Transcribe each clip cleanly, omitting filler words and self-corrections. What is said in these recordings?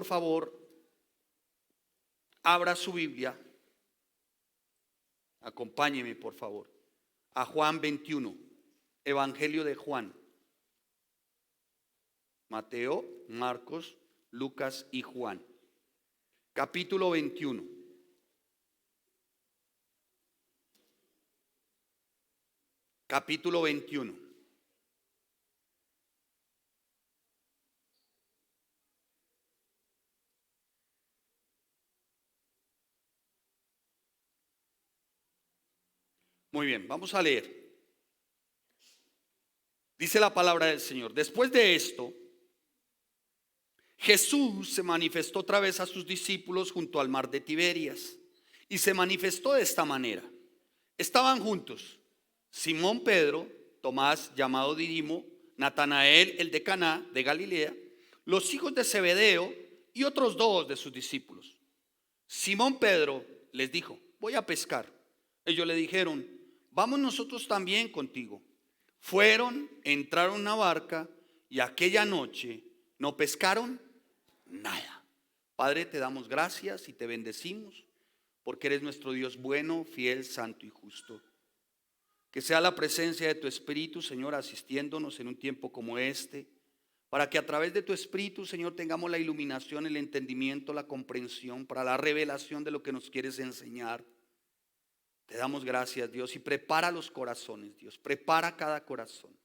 favor, abra su Biblia, acompáñeme por favor, a Juan 21, Evangelio de Juan. Mateo, Marcos, Lucas y Juan. Capítulo 21. Capítulo 21. Muy bien, vamos a leer. Dice la palabra del Señor: después de esto, Jesús se manifestó otra vez a sus discípulos junto al mar de Tiberias, y se manifestó de esta manera. Estaban juntos Simón Pedro, Tomás llamado Didimo, Natanael el de Caná de Galilea, los hijos de Zebedeo y otros dos de sus discípulos. Simón Pedro les dijo: voy a pescar. Ellos le dijeron: vamos nosotros también contigo. Fueron, entraron en una barca y aquella noche no pescaron nada. Padre, te damos gracias y te bendecimos porque eres nuestro Dios bueno, fiel, santo y justo. Que sea la presencia de tu Espíritu, Señor, asistiéndonos en un tiempo como este, para que a través de tu Espíritu, Señor, tengamos la iluminación, el entendimiento, la comprensión, para la revelación de lo que nos quieres enseñar. Te damos gracias, Dios, y prepara los corazones, Dios, prepara cada corazón.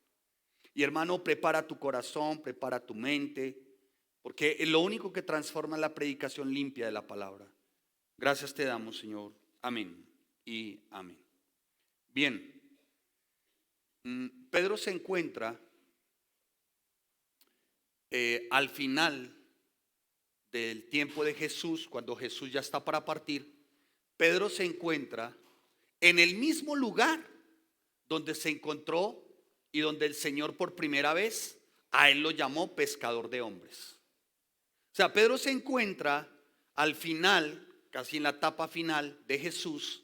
Y hermano, prepara tu corazón, prepara tu mente, porque lo único que transforma es la predicación limpia de la palabra. Gracias te damos, Señor. Amén y amén. Bien, Pedro se encuentra al final del tiempo de Jesús, cuando Jesús ya está para partir. Pedro se encuentra en el mismo lugar donde se encontró y donde el Señor por primera vez a él lo llamó pescador de hombres. O sea, Pedro se encuentra al final, casi en la etapa final de Jesús,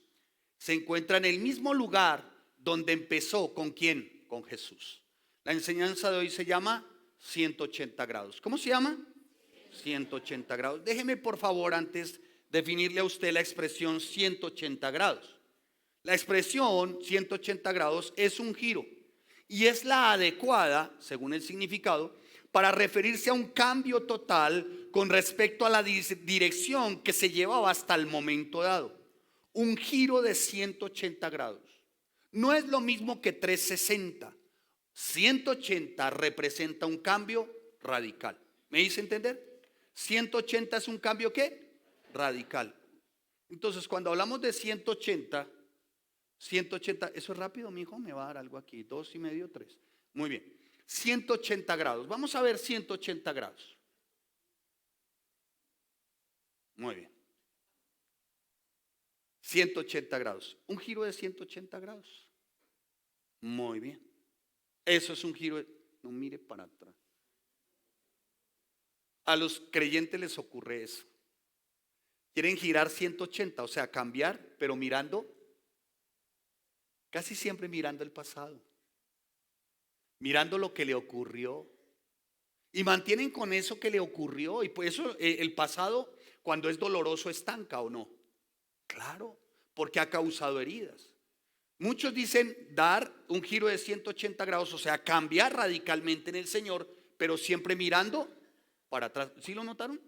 se encuentra en el mismo lugar donde empezó. ¿Con quién? Con Jesús. La enseñanza de hoy se llama 180 grados. ¿Cómo se llama? 180 grados. Déjeme por favor antes definirle a usted la expresión 180 grados. La expresión 180 grados es un giro y es la adecuada, según el significado, para referirse a un cambio total con respecto a la dirección que se llevaba hasta el momento dado. Un giro de 180 grados. No es lo mismo que 360. 180 representa un cambio radical. ¿Me hice entender? 180 es un cambio ¿qué? Radical. Entonces, cuando hablamos de 180, eso es rápido, mi hijo, me va a dar algo aquí, 2,5, 3. Muy bien, 180 grados. Vamos a ver 180 grados. Muy bien. 180 grados. Un giro de 180 grados. Muy bien. Eso es un giro de... No mire para atrás. A los creyentes les ocurre eso. Quieren girar 180, o sea, cambiar, pero mirando, casi siempre mirando el pasado, mirando lo que le ocurrió, y mantienen con eso que le ocurrió. Y por eso el pasado, cuando es doloroso, estanca, ¿o no? Claro, porque ha causado heridas. Muchos dicen dar un giro de 180 grados, o sea, cambiar radicalmente en el Señor, pero siempre mirando para atrás. ¿Sí lo notaron?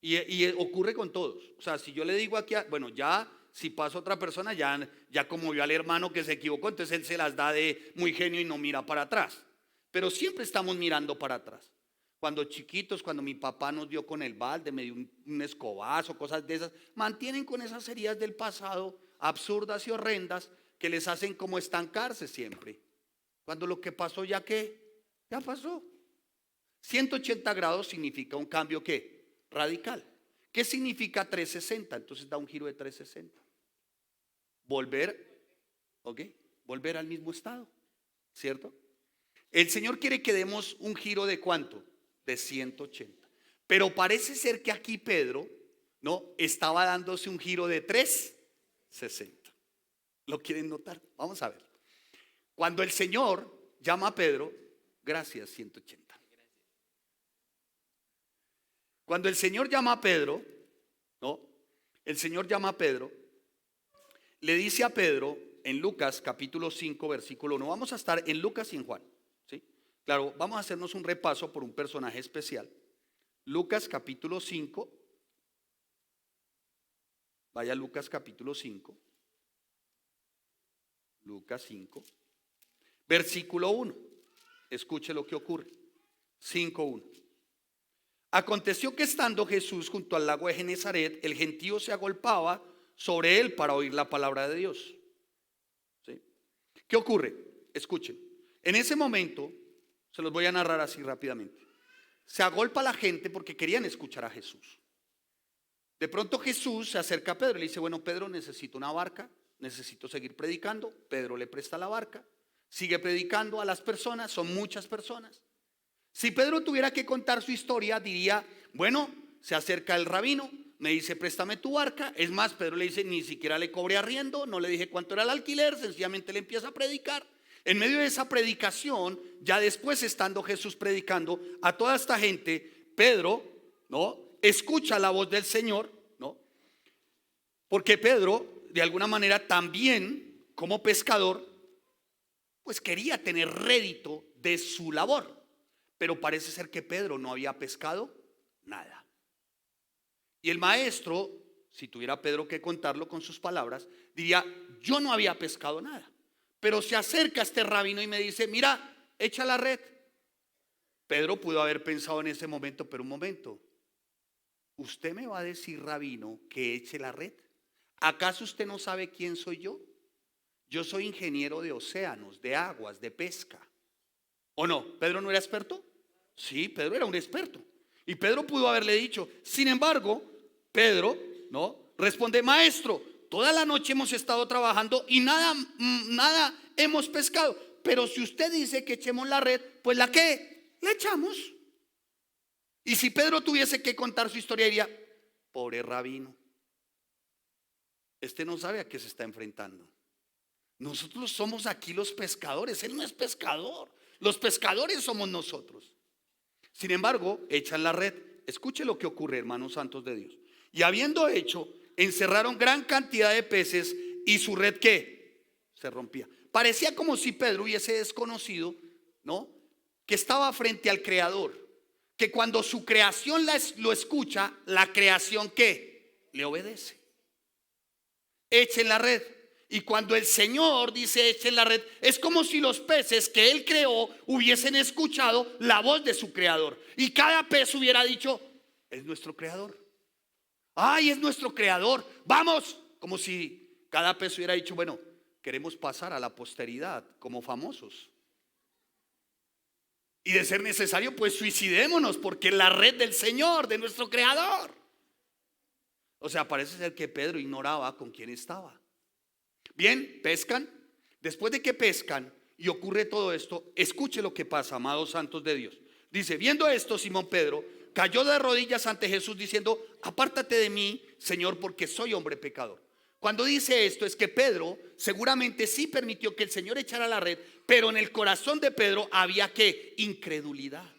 Y ocurre con todos. O sea, si yo le digo aquí, bueno, ya si pasa otra persona, ya como vio al hermano que se equivocó, entonces él se las da de muy genio y no mira para atrás. Pero siempre estamos mirando para atrás. Cuando chiquitos, cuando mi papá nos dio con el balde, me dio un escobazo, cosas de esas, mantienen con esas heridas del pasado absurdas y horrendas que les hacen como estancarse siempre. Cuando lo que pasó ya pasó. 180 grados significa un cambio ¿qué? Radical. ¿Qué significa 360? Entonces da un giro de 360. Volver, ¿ok? Volver al mismo estado, ¿cierto? El Señor quiere que demos un giro de ¿cuánto? De 180. Pero parece ser que aquí Pedro, ¿no? Estaba dándose un giro de 360. ¿Lo quieren notar? Vamos a ver. Cuando el Señor llama a Pedro, gracias 180. Cuando el Señor llama a Pedro, ¿no? El Señor llama a Pedro, le dice a Pedro en Lucas capítulo 5 versículo 1. Vamos a estar en Lucas y en Juan, ¿sí? Claro, vamos a hacernos un repaso por un personaje especial. Lucas capítulo 5. Vaya a Lucas capítulo 5. Lucas 5. Versículo 1. Escuche lo que ocurre. 5:1. Aconteció que estando Jesús junto al lago de Genezaret, el gentío se agolpaba sobre él para oír la palabra de Dios. ¿Sí? ¿Qué ocurre? Escuchen. En ese momento, se los voy a narrar así rápidamente. Se agolpa la gente porque querían escuchar a Jesús. De pronto Jesús se acerca a Pedro y le dice, bueno, Pedro, necesito una barca, necesito seguir predicando. Pedro le presta la barca, sigue predicando a las personas, son muchas personas. Si Pedro tuviera que contar su historia, diría, bueno, se acerca el rabino, me dice, préstame tu barca. Es más, Pedro le dice, ni siquiera le cobré arriendo, no le dije cuánto era el alquiler, sencillamente le empieza a predicar. En medio de esa predicación, ya después estando Jesús predicando a toda esta gente, Pedro, ¿no?, escucha la voz del Señor, ¿no? Porque Pedro, de alguna manera, también como pescador, pues quería tener rédito de su labor. Pero parece ser que Pedro no había pescado nada. Y el maestro, si tuviera Pedro que contarlo con sus palabras, diría, yo no había pescado nada. Pero se acerca este rabino y me dice, mira, echa la red. Pedro pudo haber pensado en ese momento, pero un momento, ¿usted me va a decir, rabino, que eche la red? ¿Acaso usted no sabe quién soy yo? Yo soy ingeniero de océanos, de aguas, de pesca. ¿O no? ¿Pedro no era experto? Sí, Pedro era un experto. Y Pedro pudo haberle dicho, sin embargo, Pedro, ¿no?, responde, maestro, toda la noche hemos estado trabajando y nada hemos pescado. Pero si usted dice que echemos la red, pues ¿la qué? La echamos. Y si Pedro tuviese que contar su historia, diría, pobre rabino, este no sabe a qué se está enfrentando. Nosotros somos aquí los pescadores, él no es pescador. Los pescadores somos nosotros. Sin embargo, echan la red. Escuche lo que ocurre, hermanos santos de Dios. Y habiendo hecho, encerraron gran cantidad de peces y su red, ¿qué? Se rompía. Parecía como si Pedro hubiese desconocido, ¿no?, que estaba frente al Creador, que cuando su creación lo escucha, la creación, ¿qué? Le obedece. Echen la red. Y cuando el Señor dice echen la red, es como si los peces que Él creó hubiesen escuchado la voz de su creador. Y cada pez hubiera dicho, es nuestro creador. Ay, es nuestro creador. Vamos. Como si cada pez hubiera dicho, bueno, queremos pasar a la posteridad como famosos. Y de ser necesario, pues suicidémonos, porque es la red del Señor, de nuestro creador. O sea, parece ser que Pedro ignoraba con quién estaba. Bien, pescan. Después de que pescan y ocurre todo esto, escuche lo que pasa, amados santos de Dios. Dice, viendo esto, Simón Pedro cayó de rodillas ante Jesús diciendo, apártate de mí, Señor, porque soy hombre pecador. Cuando dice esto es que Pedro seguramente sí permitió que el Señor echara la red, pero en el corazón de Pedro había ¿qué? Incredulidad.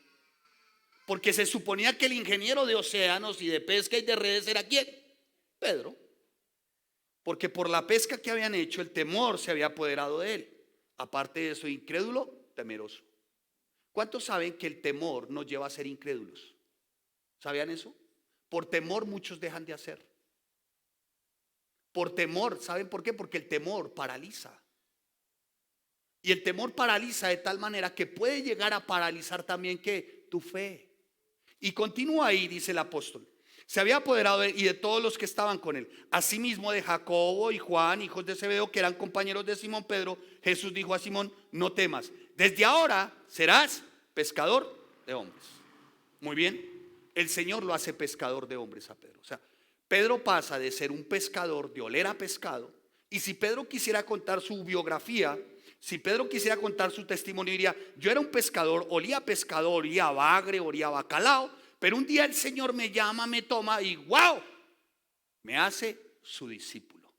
Porque se suponía que el ingeniero de océanos y de pesca y de redes era ¿quién? Pedro. Porque por la pesca que habían hecho, el temor se había apoderado de él. Aparte de eso, incrédulo, temeroso. ¿Cuántos saben que el temor nos lleva a ser incrédulos? ¿Sabían eso? Por temor muchos dejan de hacer. Por temor, ¿saben por qué? Porque el temor paraliza. Y el temor paraliza de tal manera que puede llegar a paralizar también ¿qué? Tu fe. Y continúa ahí, dice el apóstol. Se había apoderado de él y de todos los que estaban con él. Asimismo de Jacobo y Juan, hijos de Zebedeo, que eran compañeros de Simón Pedro. Jesús dijo a Simón, no temas, desde ahora serás pescador de hombres. Muy bien, el Señor lo hace pescador de hombres a Pedro. O sea, Pedro pasa de ser un pescador, de oler a pescado. Y si Pedro quisiera contar su biografía, si Pedro quisiera contar su testimonio, diría, yo era un pescador, olía a pescado, olía a bagre, olía a bacalao. Pero un día el Señor me llama, me toma y ¡wow! Me hace su discípulo.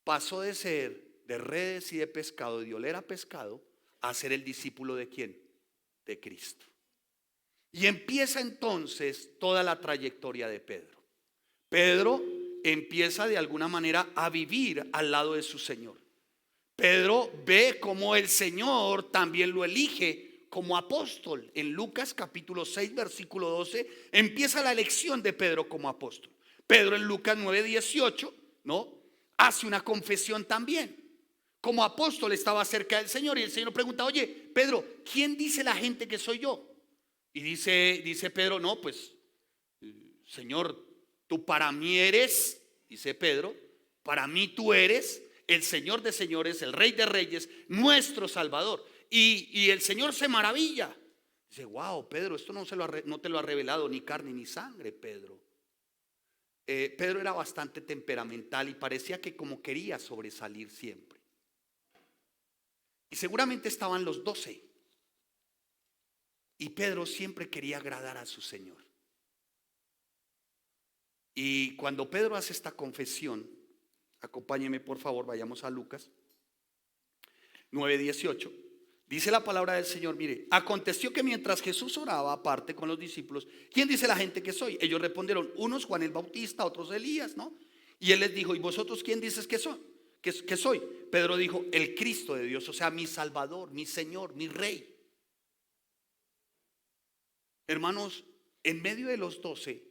Pasó de ser de redes y de pescado, de oler a pescado, a ser el discípulo ¿de quién? De Cristo. Y empieza entonces toda la trayectoria de Pedro. Pedro empieza de alguna manera a vivir al lado de su Señor. Pedro ve cómo el Señor también lo elige como apóstol. En Lucas capítulo 6 versículo 12 empieza la elección de Pedro como apóstol. Pedro en Lucas 9:18, ¿no?, hace una confesión también. Como apóstol estaba cerca del Señor y el Señor pregunta: oye, Pedro, ¿quién dice la gente que soy yo? Y dice Pedro: no, pues, Señor, tú para mí eres, dice Pedro, para mí tú eres el Señor de señores, el Rey de reyes, nuestro Salvador. Y el Señor se maravilla. Dice: wow, Pedro, esto no te lo ha revelado ni carne ni sangre, Pedro. Pedro era bastante temperamental y parecía que como quería sobresalir siempre. Y seguramente estaban los 12. Y Pedro siempre quería agradar a su Señor. Y cuando Pedro hace esta confesión, acompáñeme por favor, vayamos a Lucas 9:18. Dice la palabra del Señor: mire, aconteció que mientras Jesús oraba aparte con los discípulos, ¿quién dice la gente que soy? Ellos respondieron: unos Juan el Bautista, otros Elías, ¿no? Y él les dijo: ¿y vosotros quién dices que soy? ¿Que soy? Pedro dijo: el Cristo de Dios, o sea, mi Salvador, mi Señor, mi Rey. Hermanos, en medio de los 12,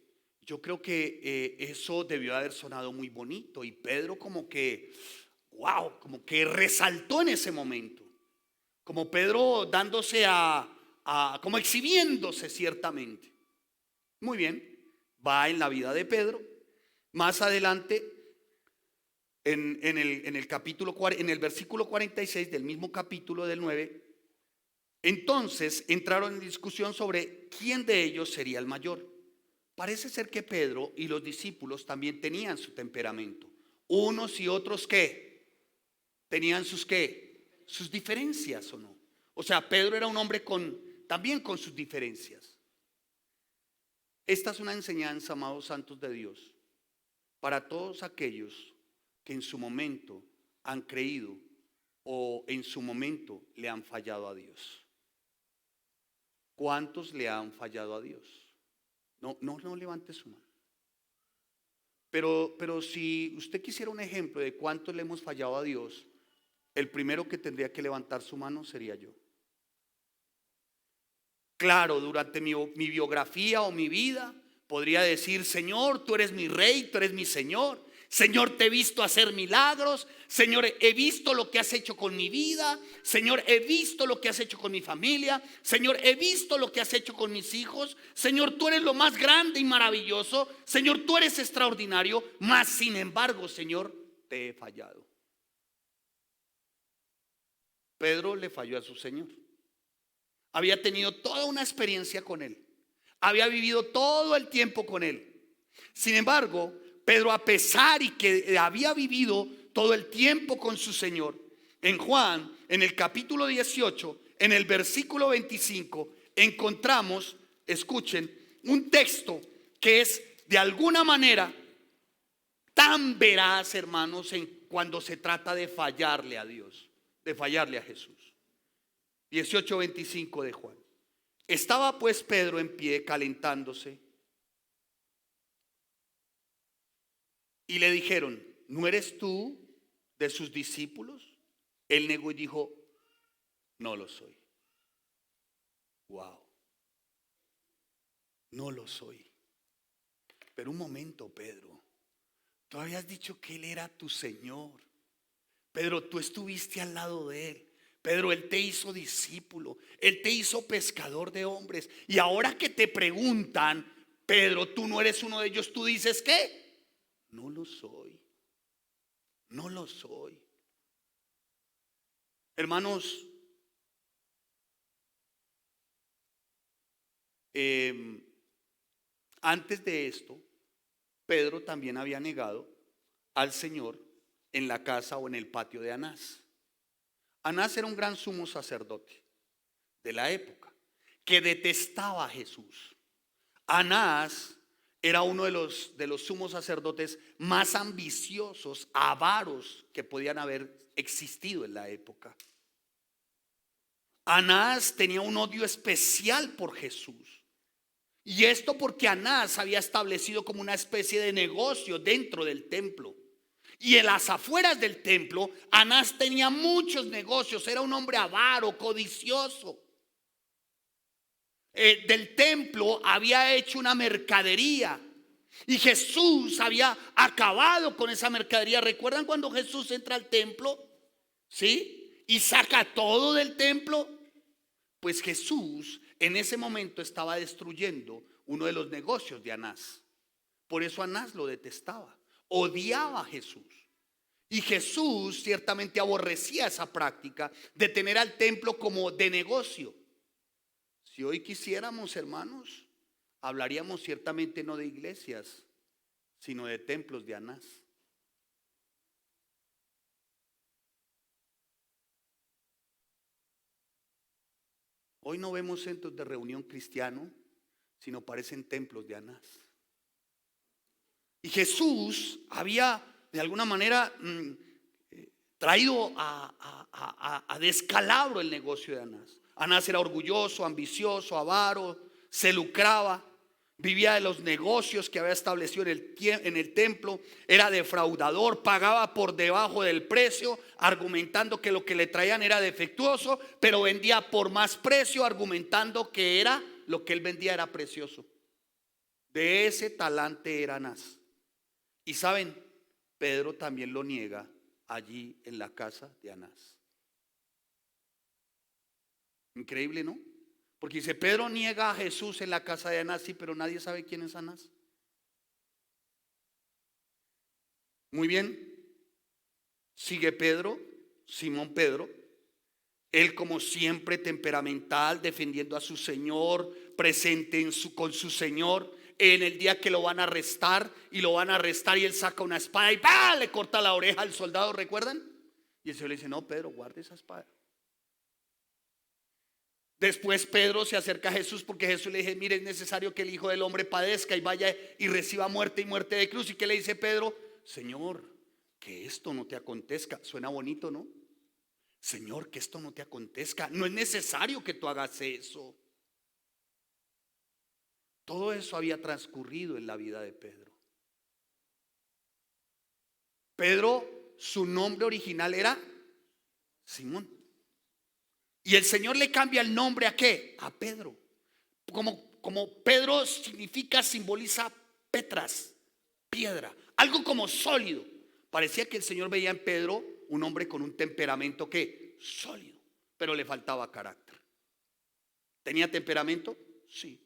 yo creo que eso debió haber sonado muy bonito. Y Pedro como que, wow, como que resaltó en ese momento. Como Pedro dándose como exhibiéndose ciertamente. Muy bien, va en la vida de Pedro. Más adelante, en el versículo 46 del mismo capítulo del 9, entonces entraron en discusión sobre quién de ellos sería el mayor. Parece ser que Pedro y los discípulos también tenían su temperamento. Unos y otros, ¿qué? Tenían sus diferencias, ¿o no? O sea, Pedro era un hombre también con sus diferencias. Esta es una enseñanza, amados santos de Dios, para todos aquellos que en su momento han creído o en su momento le han fallado a Dios. ¿Cuántos le han fallado a Dios? No levante su mano. Pero si usted quisiera un ejemplo de cuántos le hemos fallado a Dios, el primero que tendría que levantar su mano sería yo. Claro, durante mi biografía o mi vida podría decir: Señor, tú eres mi Rey, tú eres mi Señor. Señor, te he visto hacer milagros. Señor, he visto lo que has hecho con mi vida. Señor, he visto lo que has hecho con mi familia. Señor, he visto lo que has hecho con mis hijos. Señor, tú eres lo más grande y maravilloso. Señor, tú eres extraordinario. Mas sin embargo, Señor, te he fallado. Pedro le falló a su Señor. Había tenido toda una experiencia con él. Había vivido todo el tiempo con él. Sin embargo, Pedro, a pesar y que había vivido todo el tiempo con su Señor, en Juan, en el capítulo 18, en el versículo 25, encontramos, escuchen, un texto que es de alguna manera tan veraz, hermanos, cuando se trata de fallarle a Dios, de fallarle a Jesús. 18:25 de Juan. Estaba pues Pedro en pie calentándose y le dijeron: ¿no eres tú de sus discípulos? Él negó y dijo: no lo soy. Wow, no lo soy. Pero un momento, Pedro, tú habías dicho que él era tu Señor. Pedro, tú estuviste al lado de él. Pedro, él te hizo discípulo, él te hizo pescador de hombres. Y ahora que te preguntan: Pedro, tú no eres uno de ellos, tú dices ¿qué? No lo soy. No lo soy. Hermanos, antes de esto, Pedro también había negado al Señor en la casa o en el patio de Anás. Anás era un gran sumo sacerdote de la época que detestaba a Jesús. Anás era uno de los sumos sacerdotes más ambiciosos, avaros que podían haber existido en la época. Anás tenía un odio especial por Jesús. Y esto porque Anás había establecido como una especie de negocio dentro del templo. Y en las afueras del templo, Anás tenía muchos negocios, era un hombre avaro, codicioso. Del templo había hecho una mercadería. Y Jesús había acabado con esa mercadería. ¿Recuerdan cuando Jesús entra al templo? ¿Sí? Y saca todo del templo. Pues Jesús en ese momento estaba destruyendo uno de los negocios de Anás. Por eso Anás lo detestaba, odiaba a Jesús. Y Jesús ciertamente aborrecía esa práctica de tener al templo como de negocio. Si hoy quisiéramos, hermanos, hablaríamos ciertamente no de iglesias, sino de templos de Anás. Hoy no vemos centros de reunión cristiano, sino parecen templos de Anás. Y Jesús había de alguna manera traído a descalabro el negocio de Anás. Anás era orgulloso, ambicioso, avaro, se lucraba, vivía de los negocios que había establecido en el templo, era defraudador, pagaba por debajo del precio, argumentando que lo que le traían era defectuoso, pero vendía por más precio, argumentando que era lo que él vendía era precioso. De ese talante era Anás. Y saben, Pedro también lo niega allí en la casa de Anás. Increíble, ¿no? Porque dice, Pedro niega a Jesús en la casa de Anás, sí, pero nadie sabe quién es Anás. Muy bien, sigue Pedro, Simón Pedro, él como siempre temperamental, defendiendo a su Señor, presente con su Señor. En el día que lo van a arrestar y él saca una espada y ¡pah! Le corta la oreja al soldado, ¿recuerdan? Y el Señor le dice, no, Pedro, guarde esa espada. Después Pedro se acerca a Jesús porque Jesús le dice, mire, es necesario que el Hijo del Hombre padezca y vaya y reciba muerte y muerte de cruz. ¿Y qué le dice Pedro? Señor, que esto no te acontezca. Suena bonito, ¿no? Señor, que esto no te acontezca. No es necesario que tú hagas eso. Todo eso había transcurrido en la vida de Pedro. Pedro, su nombre original era Simón. Y el Señor le cambia el nombre ¿a qué? A Pedro. Como Pedro significa, simboliza Petras, piedra, algo como sólido. Parecía que el Señor veía en Pedro un hombre con un temperamento que sólido, pero le faltaba carácter. ¿Tenía temperamento? Sí.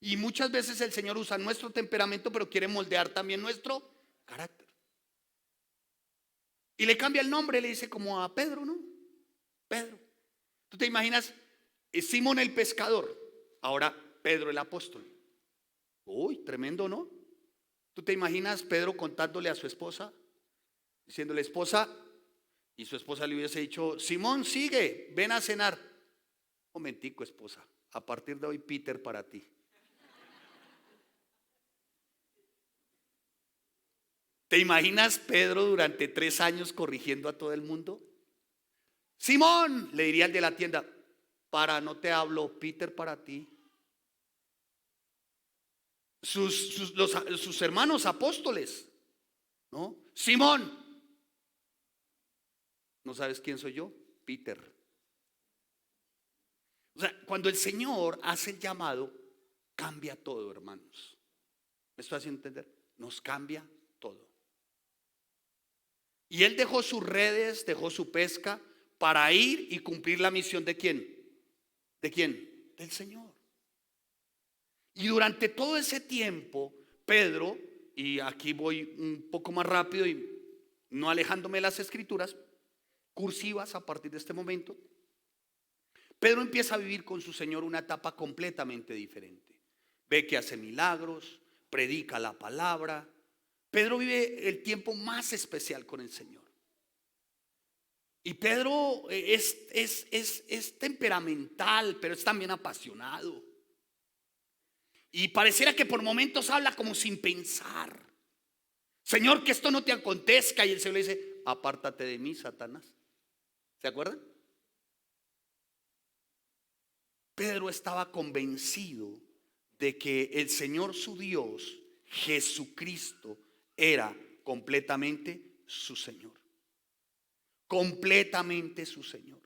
Y muchas veces el Señor usa nuestro temperamento, pero quiere moldear también nuestro carácter. Y le cambia el nombre, le dice como a Pedro, ¿no? Pedro. ¿Tú te imaginas? Simón el pescador, ahora Pedro el apóstol. Uy, tremendo, ¿no? ¿Tú te imaginas Pedro contándole a su esposa, diciéndole, esposa, y su esposa le hubiese dicho, Simón, sigue, ven a cenar? Momentico, esposa, a partir de hoy Peter para ti. ¿Te imaginas Pedro durante 3 años corrigiendo a todo el mundo? Simón, le diría al de la tienda, para no te hablo, Peter para ti. Sus hermanos apóstoles, ¿no? Simón, ¿no sabes quién soy yo? Peter. O sea, cuando el Señor hace el llamado, cambia todo, hermanos. ¿Me estoy haciendo entender? Nos cambia todo. Y él dejó sus redes, dejó su pesca para ir y cumplir la misión ¿de quién? ¿De quién? Del Señor. Y durante todo ese tiempo, Pedro, y aquí voy un poco más rápido y no alejándome de las escrituras, cursivas a partir de este momento, Pedro empieza a vivir con su Señor una etapa completamente diferente. Ve que hace milagros, predica la palabra. Pedro vive el tiempo más especial con el Señor. Y Pedro es temperamental, pero es también apasionado. Y pareciera que por momentos habla como sin pensar. Señor, que esto no te acontezca. Y el Señor le dice, apártate de mí, Satanás. ¿Se acuerdan? Pedro estaba convencido de que el Señor su Dios, Jesucristo, era completamente su Señor. Completamente su Señor.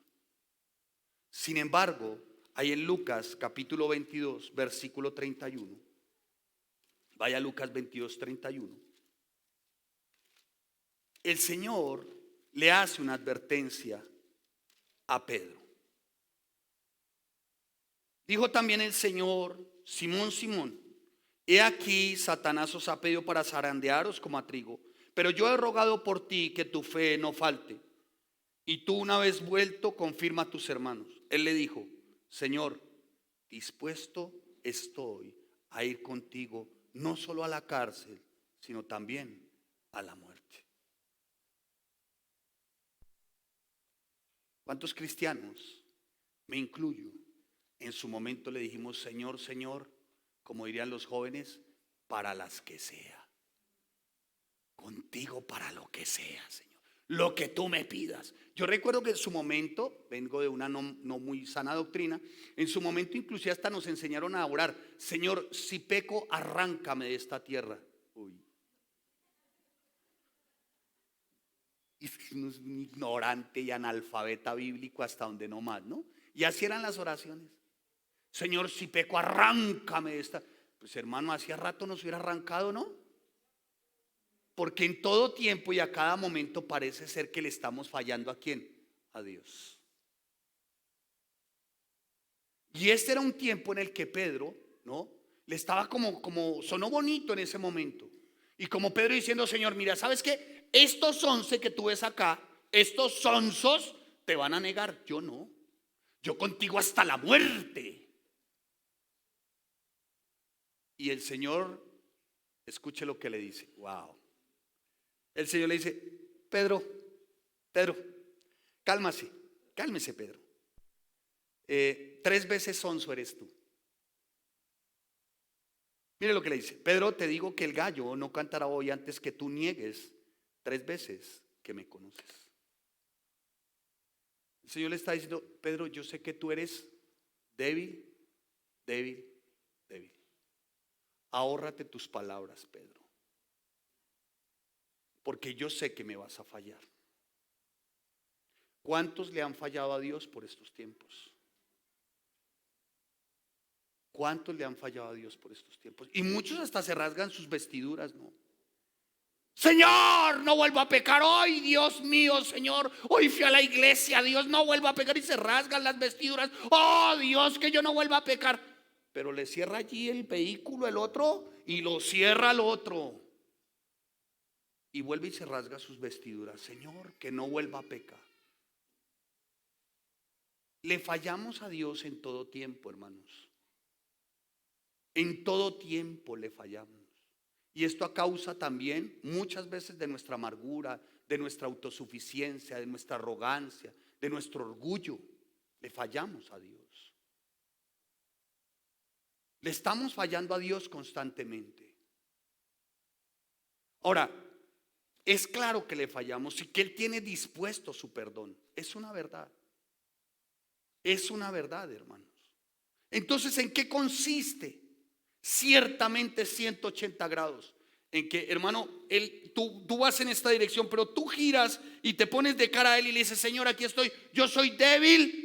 Sin embargo, hay en Lucas capítulo 22, versículo 31. Vaya a Lucas 22, 31. El Señor le hace una advertencia a Pedro. Dijo también el Señor: Simón, Simón, he aquí Satanás os ha pedido para zarandearos como a trigo, pero yo he rogado por ti que tu fe no falte, y tú, una vez vuelto, confirma a tus hermanos. Él le dijo: Señor, dispuesto estoy a ir contigo, no solo a la cárcel, sino también a la muerte. ¿Cuántos cristianos, me incluyo, en su momento le dijimos: Señor, Señor, como dirían los jóvenes, para las que sea, contigo para lo que sea, Señor, lo que tú me pidas? Yo recuerdo que en su momento, vengo de una no muy sana doctrina, en su momento inclusive hasta nos enseñaron a orar: Señor, si peco, arráncame de esta tierra. Uy. Y uno es un ignorante y analfabeta bíblico hasta donde no más, ¿no? Y así eran las oraciones: Señor, si peco, arráncame de esta. Pues hermano, hacía rato nos hubiera arrancado, ¿no? Porque en todo tiempo y a cada momento parece ser que le estamos fallando ¿a quién? A Dios. Y este era un tiempo en el que Pedro, ¿no? Le estaba como sonó bonito en ese momento. Y como Pedro diciendo: Señor, mira, ¿sabes qué? Estos 11 que tú ves acá, estos sonsos te van a negar. Yo no. Yo contigo hasta la muerte. Y el Señor, escuche lo que le dice. Wow. El Señor le dice: Pedro, cálmese Pedro. 3 veces sonso eres tú. Mire lo que le dice: Pedro, te digo que el gallo no cantará hoy antes que tú niegues 3 veces que me conoces. El Señor le está diciendo: Pedro, yo sé que tú eres débil. Ahórrate tus palabras, Pedro, porque yo sé que me vas a fallar. ¿Cuántos le han fallado a Dios por estos tiempos? ¿Cuántos le han fallado a Dios por estos tiempos? Y muchos hasta se rasgan sus vestiduras, ¿no? Señor, no vuelvo a pecar hoy, Dios mío, Señor, hoy fui a la iglesia, Dios, no vuelvo a pecar, y se rasgan las vestiduras. Oh Dios, que yo no vuelva a pecar. Pero le cierra allí el vehículo el otro y lo cierra el otro. Y vuelve y se rasga sus vestiduras: Señor, que no vuelva a pecar. Le fallamos a Dios en todo tiempo, hermanos. En todo tiempo le fallamos. Y esto a causa también muchas veces de nuestra amargura, de nuestra autosuficiencia, de nuestra arrogancia, de nuestro orgullo. Le fallamos a Dios. Le estamos fallando a Dios constantemente. Ahora, es claro que le fallamos y que Él tiene dispuesto su perdón. Es una verdad. Es una verdad, hermanos. Entonces, ¿en qué consiste? Ciertamente 180 grados. En que, hermano, tú vas en esta dirección, pero tú giras y te pones de cara a Él y le dices: Señor, aquí estoy. Yo soy débil.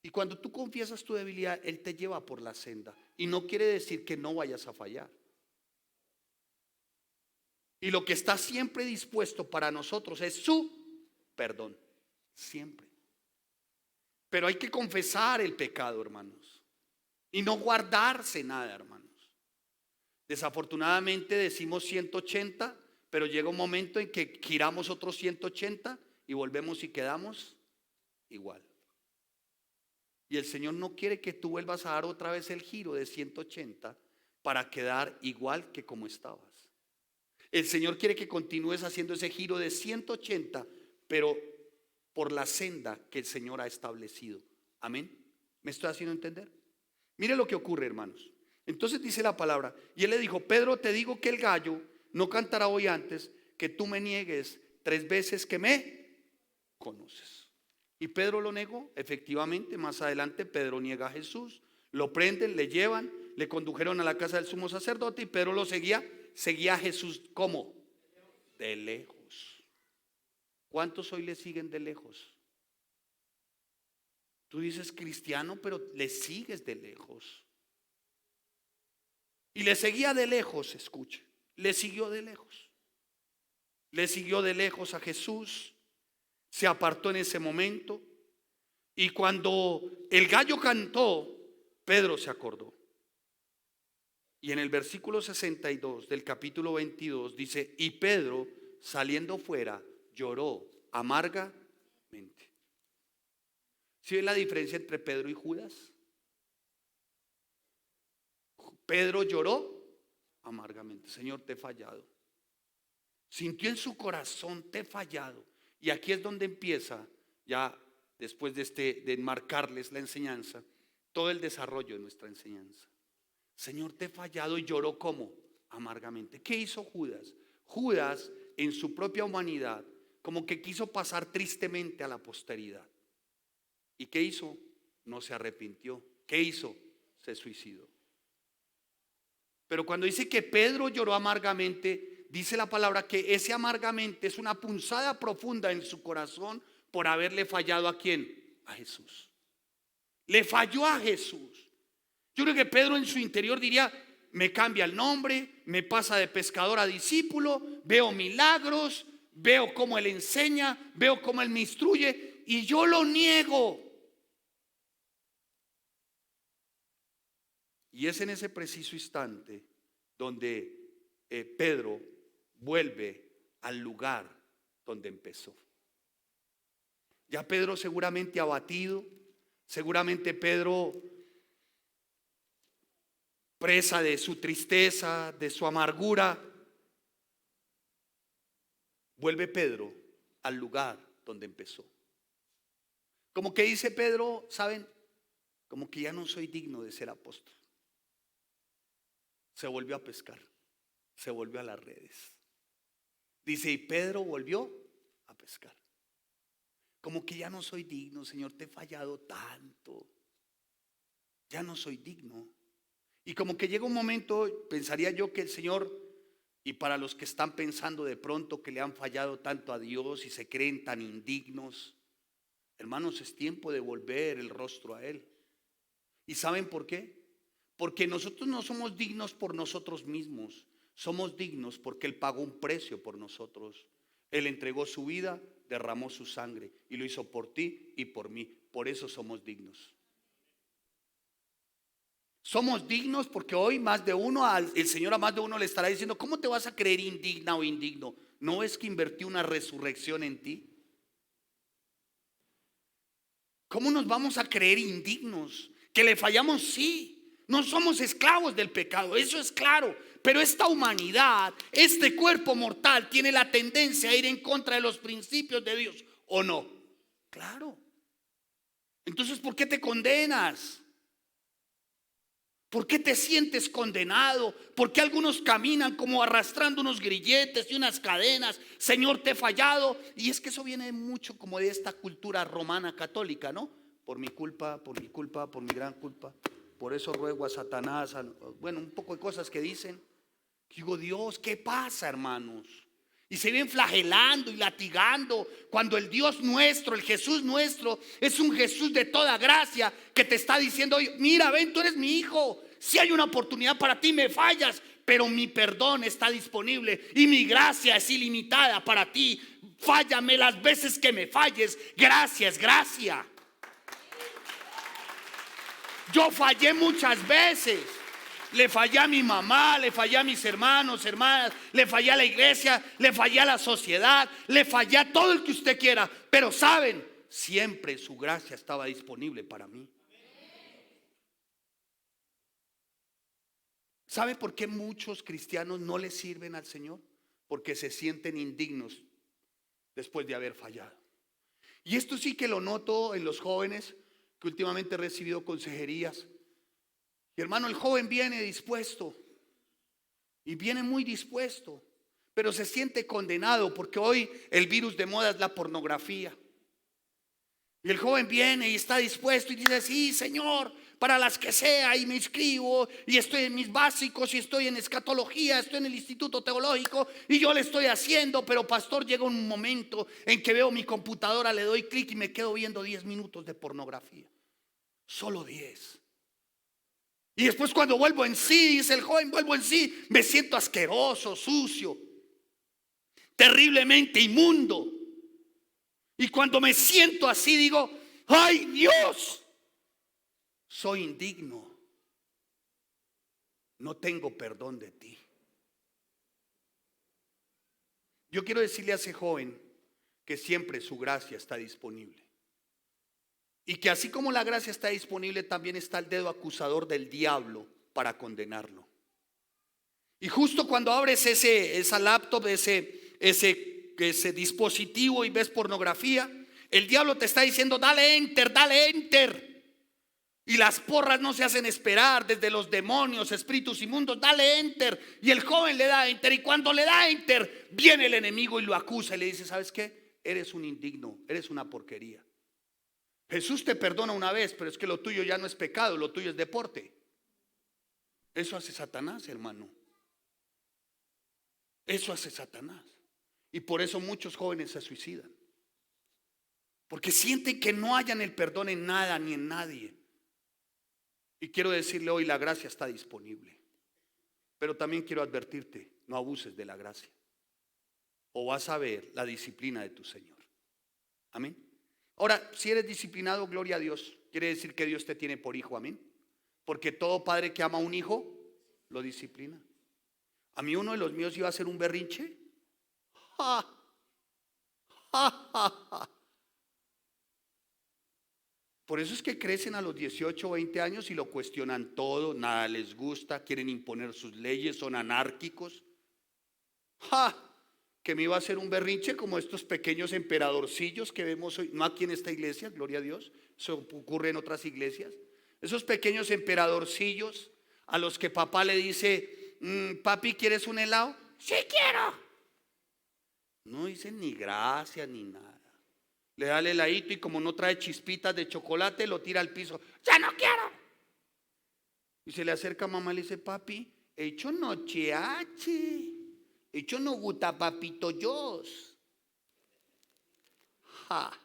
Y cuando tú confiesas tu debilidad, Él te lleva por la senda. Y no quiere decir que no vayas a fallar. Y lo que está siempre dispuesto para nosotros es su perdón. Siempre. Pero hay que confesar el pecado, hermanos. Y no guardarse nada, hermanos. Desafortunadamente decimos 180, pero llega un momento en que giramos otros 180 y volvemos y quedamos igual. Y el Señor no quiere que tú vuelvas a dar otra vez el giro de 180 para quedar igual que como estabas. El Señor quiere que continúes haciendo ese giro de 180, pero por la senda que el Señor ha establecido. Amén. ¿Me estoy haciendo entender? Mire lo que ocurre, hermanos. Entonces dice la palabra: y Él le dijo: Pedro, te digo que el gallo no cantará hoy antes que tú me niegues 3 veces que me conoces. Y Pedro lo negó. Efectivamente, más adelante Pedro niega a Jesús. Lo prenden, le llevan, le condujeron a la casa del sumo sacerdote y Pedro lo seguía. Seguía a Jesús, ¿cómo? De lejos. ¿Cuántos hoy le siguen de lejos? Tú dices cristiano, pero le sigues de lejos. Y le seguía de lejos, escuche. Le siguió de lejos. Le siguió de lejos a Jesús. Se apartó en ese momento. Y cuando el gallo cantó, Pedro se acordó. Y en el versículo 62 del capítulo 22 dice: y Pedro, saliendo fuera, lloró amargamente. ¿Sí ven la diferencia entre Pedro y Judas? Pedro lloró amargamente. Señor, te he fallado. Sintió en su corazón: te he fallado. Y aquí es donde empieza, ya después de enmarcarles la enseñanza, todo el desarrollo de nuestra enseñanza. Señor, te he fallado. Y lloró ¿cómo? Amargamente. ¿Qué hizo Judas? Judas, en su propia humanidad, como que quiso pasar tristemente a la posteridad. ¿Y qué hizo? No se arrepintió. ¿Qué hizo? Se suicidó. Pero cuando dice que Pedro lloró amargamente, dice la palabra que ese amargamente es una punzada profunda en su corazón por haberle fallado ¿a quién? A Jesús. Le falló a Jesús. Yo creo que Pedro en su interior diría: me cambia el nombre, me pasa de pescador a discípulo, veo milagros, veo cómo él enseña, veo cómo él me instruye y yo lo niego. Y es en ese preciso instante donde Pedro vuelve al lugar donde empezó. Ya Pedro seguramente abatido, seguramente Pedro presa de su tristeza, de su amargura, vuelve Pedro al lugar donde empezó. Como que dice Pedro, ¿saben? Como que ya no soy digno de ser apóstol. Se volvió a pescar, se volvió a las redes. Dice: y Pedro volvió a pescar. Como que ya no soy digno, Señor, te he fallado tanto. Ya no soy digno. Y como que llega un momento, pensaría yo, que el Señor, y para los que están pensando de pronto que le han fallado tanto a Dios y se creen tan indignos, hermanos, es tiempo de volver el rostro a Él. ¿Y saben por qué? Porque nosotros no somos dignos por nosotros mismos. Somos dignos porque Él pagó un precio por nosotros. Él entregó su vida, derramó su sangre y lo hizo por ti y por mí. Por eso somos dignos. Somos dignos porque hoy más de uno, el Señor a más de uno le estará diciendo: ¿cómo te vas a creer indigna o indigno? ¿No es que invertí una resurrección en ti? ¿Cómo nos vamos a creer indignos? Que le fallamos, sí. No somos esclavos del pecado, eso es claro. Pero esta humanidad, este cuerpo mortal, tiene la tendencia a ir en contra de los principios de Dios, ¿o no? Claro. Entonces, ¿por qué te condenas? ¿Por qué te sientes condenado? ¿Por qué algunos caminan como arrastrando unos grilletes y unas cadenas? Señor, te he fallado. Y es que eso viene mucho como de esta cultura romana católica, ¿no? Por mi culpa, por mi culpa, por mi gran culpa. Por eso ruego a Satanás, bueno, un poco de cosas que dicen. Digo, Dios, ¿qué pasa, hermanos? Y se vienen flagelando y latigando cuando el Dios nuestro, el Jesús nuestro, es un Jesús de toda gracia que te está diciendo: mira, ven, tú eres mi hijo. Si hay una oportunidad para ti, me fallas, pero mi perdón está disponible y mi gracia es ilimitada para ti. Fállame las veces que me falles. Gracia es gracia. Yo fallé muchas veces. Le fallé a mi mamá, le fallé a mis hermanos, hermanas, le fallé a la iglesia, le fallé a la sociedad, le fallé a todo el que usted quiera. Pero saben, siempre su gracia estaba disponible para mí. ¿Sabe por qué muchos cristianos no le sirven al Señor? Porque se sienten indignos después de haber fallado. Y esto sí que lo noto en los jóvenes, que últimamente he recibido consejerías. Y hermano, el joven viene dispuesto y viene muy dispuesto, pero se siente condenado porque hoy el virus de moda es la pornografía. Y el joven viene y está dispuesto y dice: sí, Señor, para las que sea, y me inscribo, y estoy en mis básicos, y estoy en escatología, estoy en el instituto teológico, y yo le estoy haciendo. Pero pastor, llega un momento en que veo mi computadora, le doy clic y me quedo viendo 10 minutos de pornografía. Solo 10. Y después, cuando vuelvo en sí, dice el joven, vuelvo en sí, me siento asqueroso, sucio, terriblemente inmundo. Y cuando me siento así, digo: ay, Dios, soy indigno, no tengo perdón de ti. Yo quiero decirle a ese joven que siempre su gracia está disponible, y que así como la gracia está disponible, también está el dedo acusador del diablo para condenarlo. Y justo cuando abres esa laptop, ese dispositivo, y ves pornografía, el diablo te está diciendo: dale enter, dale enter. Y las porras no se hacen esperar, desde los demonios, espíritus inmundos: dale enter. Y el joven le da enter, y cuando le da enter, viene el enemigo y lo acusa y le dice: ¿sabes qué? Eres un indigno, eres una porquería. Jesús te perdona una vez, pero es que lo tuyo ya no es pecado, lo tuyo es deporte. Eso hace Satanás, hermano. Eso hace Satanás. Y por eso muchos jóvenes se suicidan, porque sienten que no hayan el perdón en nada ni en nadie. Y quiero decirle hoy: la gracia está disponible, pero también quiero advertirte: no abuses de la gracia, o vas a ver la disciplina de tu Señor. Amén. Ahora, si eres disciplinado, gloria a Dios, quiere decir que Dios te tiene por hijo. Amén. Porque todo padre que ama a un hijo lo disciplina. A mí uno de los míos iba a hacer un berrinche. ¡Ja! ¡Ja, ja, ja! Por eso es que crecen a los 18 o 20 años y lo cuestionan todo, nada les gusta, quieren imponer sus leyes, son anárquicos. ¡Ja! Que me iba a hacer un berrinche como estos pequeños emperadorcillos que vemos hoy, no aquí en esta iglesia, gloria a Dios, eso ocurre en otras iglesias. Esos pequeños emperadorcillos a los que papá le dice: papi, ¿quieres un helado? Sí, quiero. No dicen ni gracias ni nada. Le da el heladito y como no trae chispitas de chocolate, lo tira al piso. ¡Ya no quiero! Y se le acerca a mamá y le dice: papi, hecho no cheache, hecho no gusta papito yos. Ja.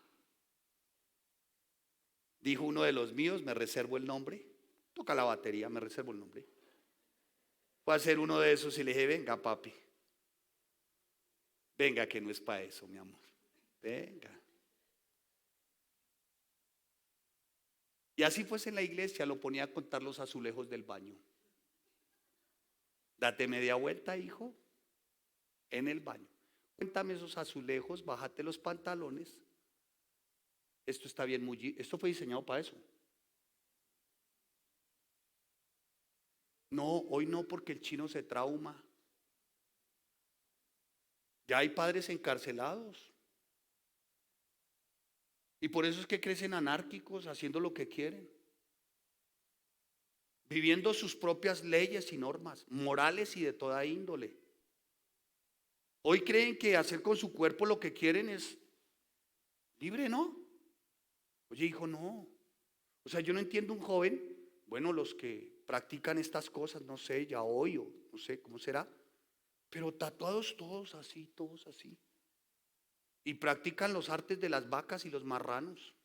Dijo uno de los míos, me reservo el nombre, toca la batería, me reservo el nombre. Voy a ser uno de esos y le dije: venga, papi, venga, que no es para eso, mi amor, venga. Y así fuese en la iglesia, lo ponía a contar los azulejos del baño. Date media vuelta, hijo, en el baño. Cuéntame esos azulejos, bájate los pantalones. Esto está bien mullido, esto fue diseñado para eso. No, hoy no, porque el chino se trauma. Ya hay padres encarcelados. Y por eso es que crecen anárquicos, haciendo lo que quieren, viviendo sus propias leyes y normas, morales y de toda índole. Hoy creen que hacer con su cuerpo lo que quieren es libre, ¿no? Oye, hijo, no. O sea, yo no entiendo un joven, bueno, los que practican estas cosas, no sé, ya hoy o no sé cómo será, pero tatuados todos así, todos así. Y practican los artes de las vacas y los marranos.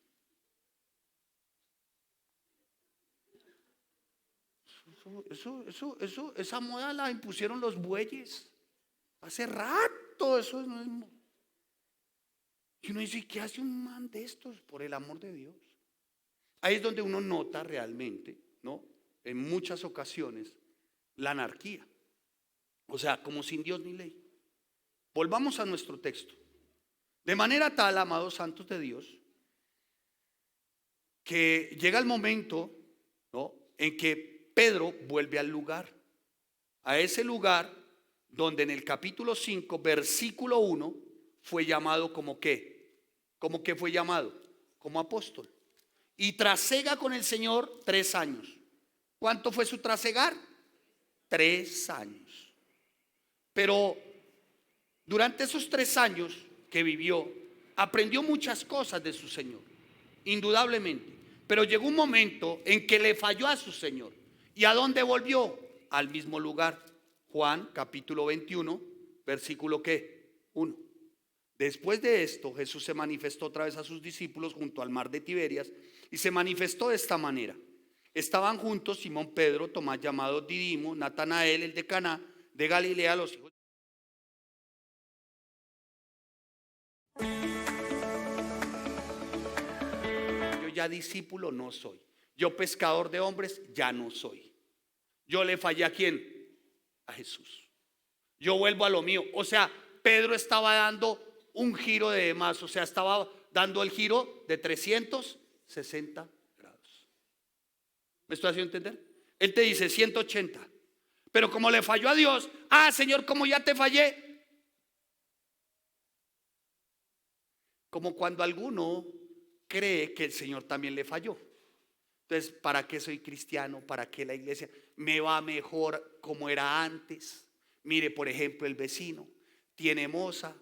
Esa moda la impusieron los bueyes hace rato. Eso no es. Y uno dice: ¿qué hace un man de estos? Por el amor de Dios. Ahí es donde uno nota realmente, ¿no? En muchas ocasiones, la anarquía. O sea, como sin Dios ni ley. Volvamos a nuestro texto. De manera tal, amados santos de Dios, que llega el momento, ¿no?, en que Pedro vuelve al lugar, a ese lugar donde en el capítulo 5, versículo 1, fue llamado como ¿qué? ¿Cómo que fue llamado? Como apóstol. Y trasega con el Señor 3 años. ¿Cuánto fue su trasegar? 3 años. Pero durante esos 3 años que vivió, aprendió muchas cosas de su Señor. indudablemente. Pero llegó un momento en que le falló a su Señor. ¿Y a dónde volvió? Al mismo lugar. Juan capítulo 21, versículo ¿qué? 1. Después de esto, Jesús se manifestó otra vez a sus discípulos junto al mar de Tiberias y se manifestó de esta manera. Estaban juntos Simón Pedro, Tomás llamado Didimo, Natanael el de Caná de Galilea, los hijos. Yo ya discípulo no soy. Yo pescador de hombres ya no soy. Yo le fallé ¿a quién? A Jesús. Yo vuelvo a lo mío. O sea, Pedro estaba dando un giro de más. O sea, estaba dando el giro de 360 grados. ¿Me estoy haciendo entender? Él te dice 180. Pero como le falló a Dios, Señor, como ya te fallé. Como cuando alguno cree que el Señor también le falló. Entonces, ¿para qué soy cristiano? ¿Para qué la iglesia? Me va mejor como era antes. Mire, por ejemplo, el vecino tiene moza,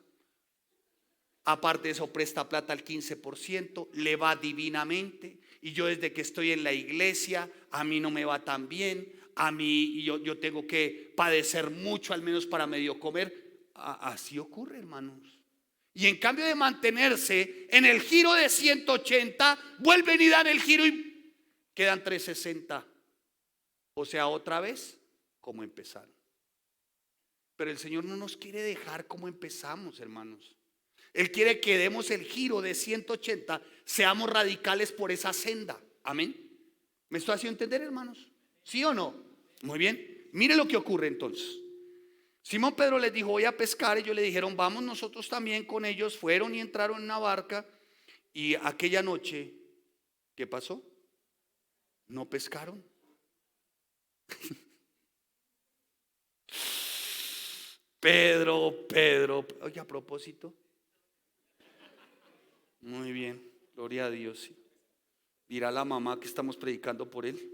aparte de eso presta plata al 15%, le va divinamente. Y yo desde que estoy en la iglesia, a mí no me va tan bien. A mí yo tengo que padecer mucho, al menos para medio comer. Así ocurre, hermanos. Y en cambio de mantenerse en el giro de 180, vuelven y dan el giro y quedan 360. O sea, otra vez como empezaron. Pero el Señor no nos quiere dejar como empezamos, hermanos. Él quiere que demos el giro de 180, seamos radicales por esa senda. Amén. ¿Me estoy haciendo entender, hermanos? ¿Sí o no? Muy bien. Mire lo que ocurre entonces. Simón Pedro les dijo, voy a pescar. Ellos le dijeron, vamos nosotros también con ellos. Fueron y entraron en una barca. Y aquella noche, ¿qué pasó? No pescaron. Pedro, oye, a propósito. Muy bien, gloria a Dios. Dirá la mamá que estamos predicando por él.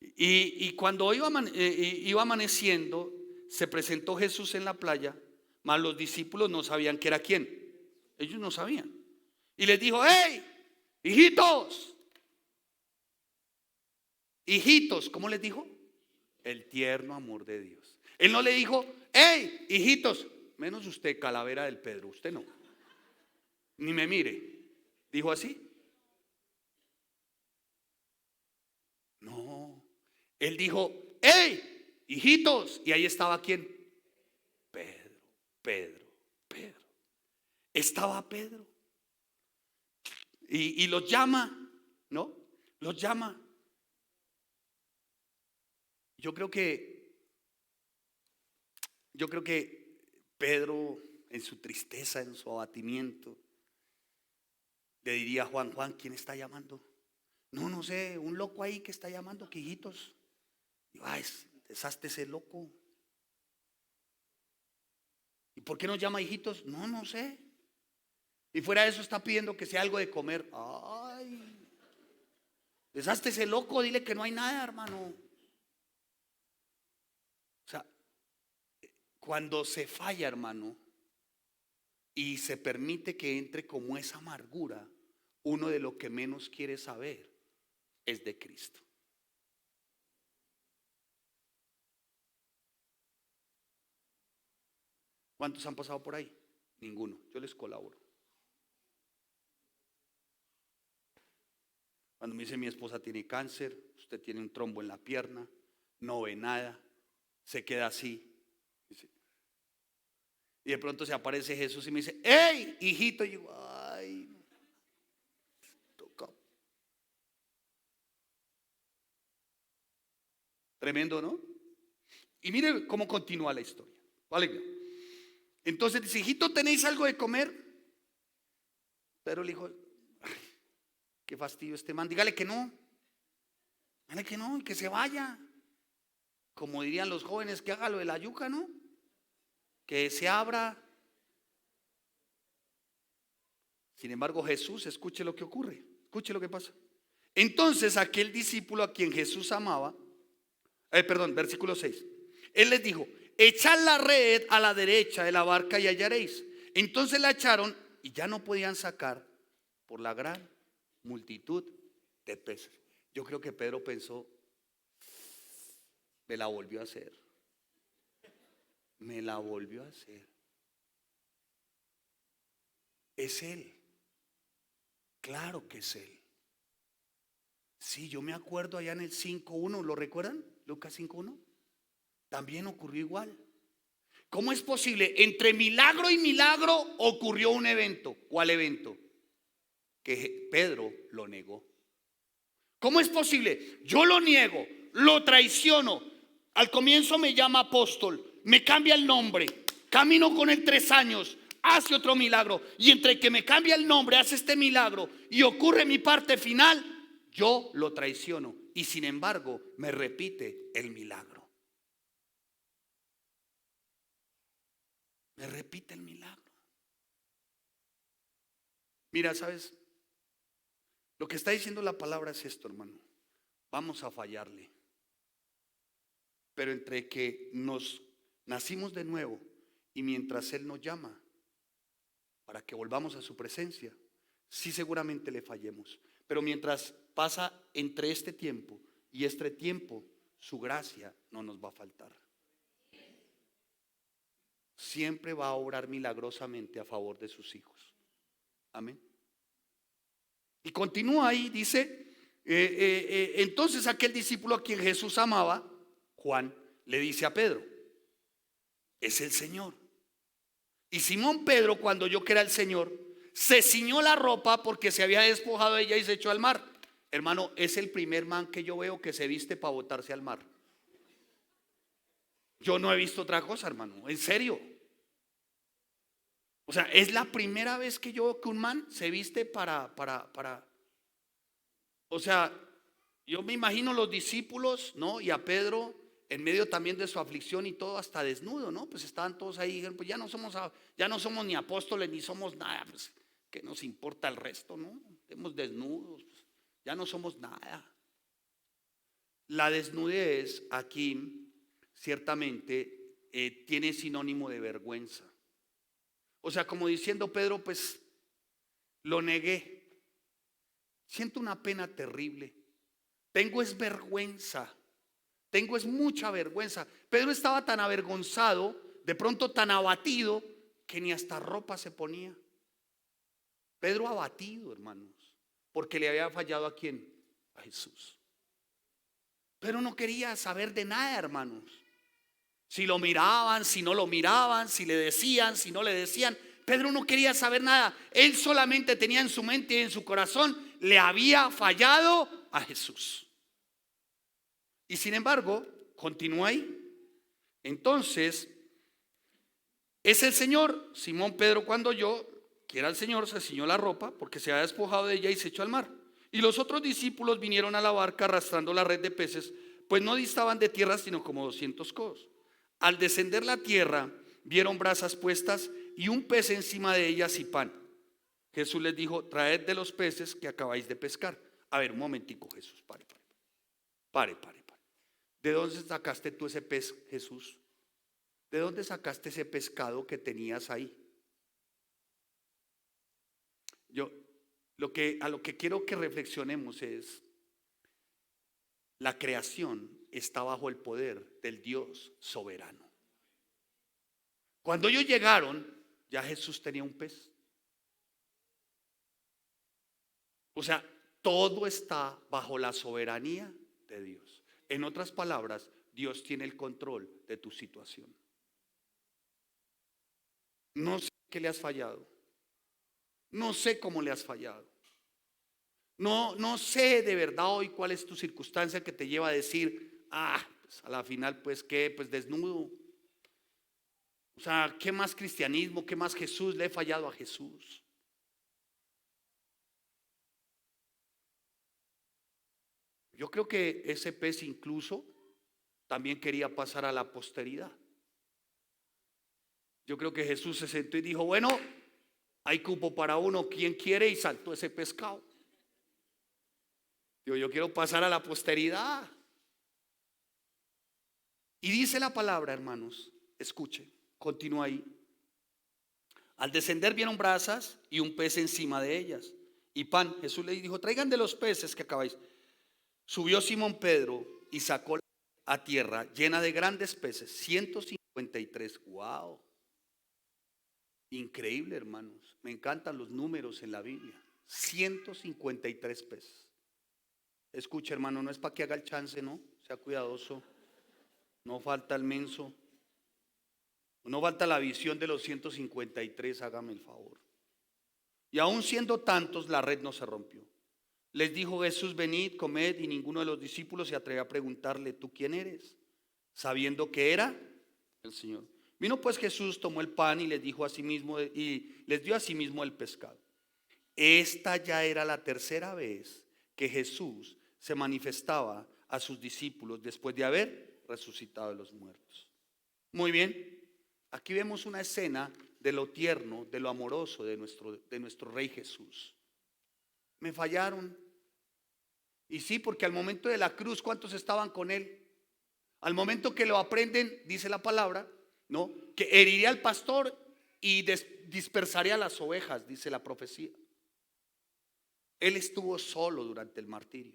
Y cuando iba amaneciendo, se presentó Jesús en la playa, mas los discípulos no sabían que era quién. Ellos no sabían. Y les dijo, hey, hijitos. Hijitos, ¿cómo les dijo? El tierno amor de Dios. Él no le dijo, hey, hijitos, menos usted, calavera del Pedro, usted no. Ni me mire. ¿Dijo así? No. Él dijo, hey, hijitos. Y ahí estaba ¿quién? Pedro. Estaba Pedro. Y los llama, ¿no? Los llama. Yo creo que Pedro, en su tristeza, en su abatimiento, le diría a Juan, ¿quién está llamando? No sé, un loco ahí que está llamando, que hijitos. Y deshazte ese loco. ¿Y por qué nos llama hijitos? No sé. Y fuera de eso está pidiendo que sea algo de comer. Deshazte ese loco, dile que no hay nada, hermano. O sea, cuando se falla, hermano, y se permite que entre como esa amargura, uno de lo que menos quiere saber es de Cristo. ¿Cuántos han pasado por ahí? Ninguno. Yo les colaboro. Cuando me dice mi esposa tiene cáncer, usted tiene un trombo en la pierna, no ve nada, se queda así. Y de pronto se aparece Jesús y me dice, hey, hijito. Y yo, toca. Tremendo, ¿no? Y mire cómo continúa la historia. ¿Vale? Entonces dice, hijito, ¿tenéis algo de comer? Pero le dijo, qué fastidio este man, dígale que no. Dígale que no y que se vaya. Como dirían los jóvenes, que haga lo de la yuca, ¿no? Que se abra. Sin embargo, Jesús, escuche lo que ocurre, escuche lo que pasa. Entonces aquel discípulo a quien Jesús amaba, versículo 6, él les dijo, echad la red a la derecha de la barca y hallaréis. Entonces la echaron y ya no podían sacar por la gran multitud de peces. Yo creo que Pedro pensó, me la volvió a hacer. Me la volvió a hacer. Es Él. Claro que es Él. Sí, yo me acuerdo allá en el 5:1, ¿lo recuerdan? Lucas 5:1. También ocurrió igual. ¿Cómo es posible? Entre milagro y milagro ocurrió un evento. ¿Cuál evento? Que Pedro lo negó. ¿Cómo es posible? Yo lo niego, lo traiciono. Al comienzo me llama apóstol, me cambia el nombre, camino con él 3 años, hace otro milagro. Y entre que me cambia el nombre, hace este milagro y ocurre mi parte final, yo lo traiciono. Y sin embargo, me repite el milagro. Me repite el milagro. Mira, ¿sabes? Lo que está diciendo la palabra es esto, hermano. Vamos a fallarle. Pero entre que nos nacimos de nuevo y mientras Él nos llama para que volvamos a su presencia, sí seguramente le fallemos. Pero mientras pasa entre este tiempo y este tiempo, su gracia no nos va a faltar. Siempre va a obrar milagrosamente a favor de sus hijos. Amén. Y continúa ahí, dice, entonces aquel discípulo a quien Jesús amaba, Juan, le dice a Pedro, es el Señor. Y Simón Pedro, cuando oyó que era el Señor, se ciñó la ropa porque se había despojado de ella y se echó al mar. Hermano, es el primer man que yo veo que se viste para botarse al mar. Yo no he visto otra cosa, hermano, en serio. O sea, es la primera vez que yo veo que un man se viste para. O sea, yo me imagino los discípulos, ¿no? Y a Pedro en medio también de su aflicción y todo, hasta desnudo, ¿no? Pues estaban todos ahí, dijeron, pues ya no somos ni apóstoles ni somos nada, pues ¿qué nos importa el resto, no? Estemos desnudos, pues, ya no somos nada. La desnudez aquí ciertamente tiene sinónimo de vergüenza. O sea, como diciendo Pedro, pues lo negué. Siento una pena terrible. Tengo es vergüenza. Tengo es mucha vergüenza. Pedro estaba tan avergonzado, de pronto tan abatido, que ni hasta ropa se ponía. Pedro abatido, hermanos, porque le había fallado ¿a quién? A Jesús. Pero no quería saber de nada, hermanos. Si lo miraban, si no lo miraban, si le decían, si no le decían. Pedro no quería saber nada. Él solamente tenía en su mente y en su corazón, le había fallado a Jesús. Y sin embargo, continúa ahí. Entonces, es el Señor. Simón Pedro, cuando oyó que era el Señor, se ciñó la ropa porque se había despojado de ella y se echó al mar. Y los otros discípulos vinieron a la barca arrastrando la red de peces, pues no distaban de tierra sino como 200 codos. Al descender la tierra, vieron brasas puestas y un pez encima de ellas y pan. Jesús les dijo, traed de los peces que acabáis de pescar. A ver, un momentico, Jesús, pare. ¿De dónde sacaste tú ese pez, Jesús? ¿De dónde sacaste ese pescado que tenías ahí? A lo que quiero que reflexionemos es, la creación está bajo el poder del Dios soberano. Cuando ellos llegaron, ya Jesús tenía un pez. O sea, todo está bajo la soberanía de Dios. En otras palabras, Dios tiene el control de tu situación. No sé qué le has fallado. No sé cómo le has fallado. No sé de verdad hoy cuál es tu circunstancia que te lleva a decir, pues a la final, pues qué, pues desnudo. O sea, ¿qué más cristianismo? ¿Qué más Jesús? Le he fallado a Jesús. Yo creo que ese pez incluso también quería pasar a la posteridad. Yo creo que Jesús se sentó y dijo, bueno, hay cupo para uno, ¿quién quiere? Y saltó ese pescado. Yo quiero pasar a la posteridad. Y dice la palabra, hermanos, escuche, continúa ahí. Al descender vieron brasas y un pez encima de ellas y pan. Jesús le dijo, traigan de los peces que acabáis. Subió Simón Pedro y sacó a tierra llena de grandes peces, 153. Wow, increíble, hermanos. Me encantan los números en la Biblia. 153 peces. Escucha, hermano, no es para que haga el chance, no, sea cuidadoso. No falta el menso, no falta la visión de los 153, hágame el favor. Y aún siendo tantos, la red no se rompió. Les dijo Jesús, venid, comed, y ninguno de los discípulos se atrevió a preguntarle, ¿tú quién eres? Sabiendo que era el Señor. Vino pues Jesús, tomó el pan y les dijo a sí mismo, y les dio a sí mismo el pescado. Esta ya era la tercera vez que Jesús se manifestaba a sus discípulos después de haber resucitado de los muertos. Muy bien, aquí vemos una escena de lo tierno, de lo amoroso de nuestro Rey Jesús. Me fallaron. Y sí, porque al momento de la cruz, ¿cuántos estaban con él? Al momento que lo aprenden, dice la palabra, ¿no? Que heriría al pastor y dispersaría las ovejas, dice la profecía. Él estuvo solo durante el martirio.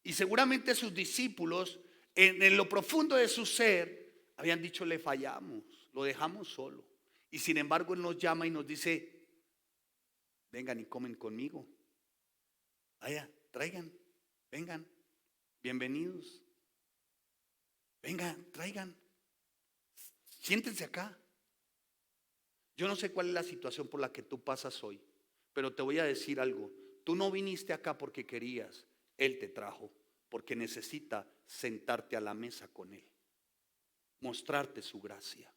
Y seguramente sus discípulos, en lo profundo de su ser, habían dicho, le fallamos, lo dejamos solo. Y sin embargo, Él nos llama y nos dice, vengan y comen conmigo. Vaya, traigan, vengan, bienvenidos. Vengan, traigan, siéntense acá. Yo no sé cuál es la situación por la que tú pasas hoy, pero te voy a decir algo. Tú no viniste acá porque querías, Él te trajo, porque necesita sentarte a la mesa con Él, mostrarte su gracia.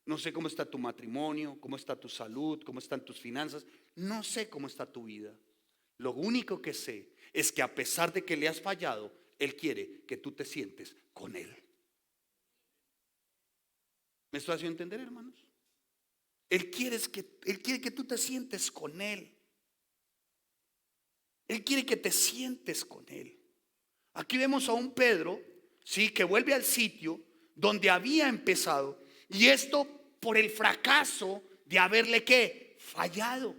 No sé cómo está tu matrimonio, cómo está tu salud, cómo están tus finanzas, no sé cómo está tu vida. Lo único que sé es que a pesar de que le has fallado, Él quiere que tú te sientes con Él. ¿Me estoy haciendo entender, hermanos? Él quiere que tú te sientes con Él. Él quiere que te sientes con Él. Aquí vemos a un Pedro, sí, que vuelve al sitio donde había empezado, y esto por el fracaso de haberle ¿qué? Fallado.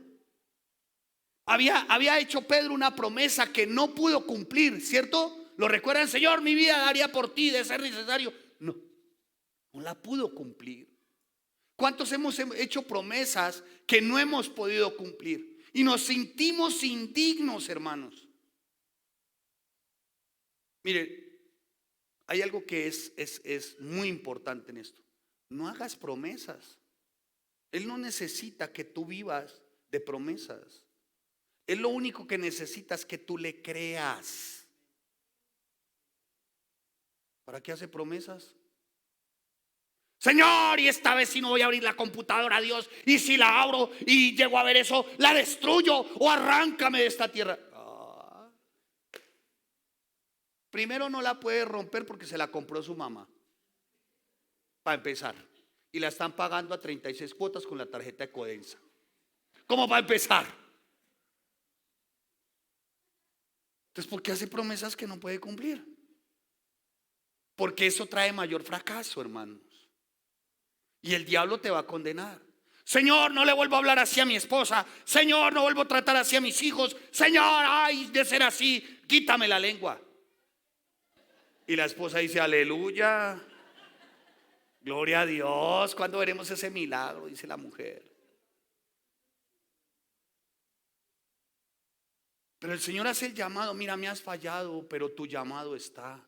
Había hecho Pedro una promesa que no pudo cumplir, ¿cierto? ¿Lo recuerdan? Señor, mi vida daría por ti de ser necesario. No, no la pudo cumplir. ¿Cuántos hemos hecho promesas que no hemos podido cumplir? Y nos sentimos indignos, hermanos. Mire, hay algo que es muy importante en esto. No hagas promesas. Él no necesita que tú vivas de promesas. Él lo único que necesita es que tú le creas. ¿Para qué hace promesas? Señor, y esta vez si no voy a abrir la computadora, Dios, y si la abro y llego a ver eso, la destruyo o arráncame de esta tierra. Primero no la puede romper porque se la compró su mamá, para empezar, y la están pagando a 36 cuotas con la tarjeta de Codensa. ¿Cómo va a empezar? Entonces, ¿por qué hace promesas que no puede cumplir? Porque eso trae mayor fracaso, hermanos. Y el diablo te va a condenar. Señor, no le vuelvo a hablar así a mi esposa. Señor, no vuelvo a tratar así a mis hijos. Señor, ay, de ser así, quítame la lengua. Y la esposa dice, aleluya, gloria a Dios. ¿Cuándo veremos ese milagro? Dice la mujer. Pero el Señor hace el llamado. Mira, me has fallado, pero tu llamado está.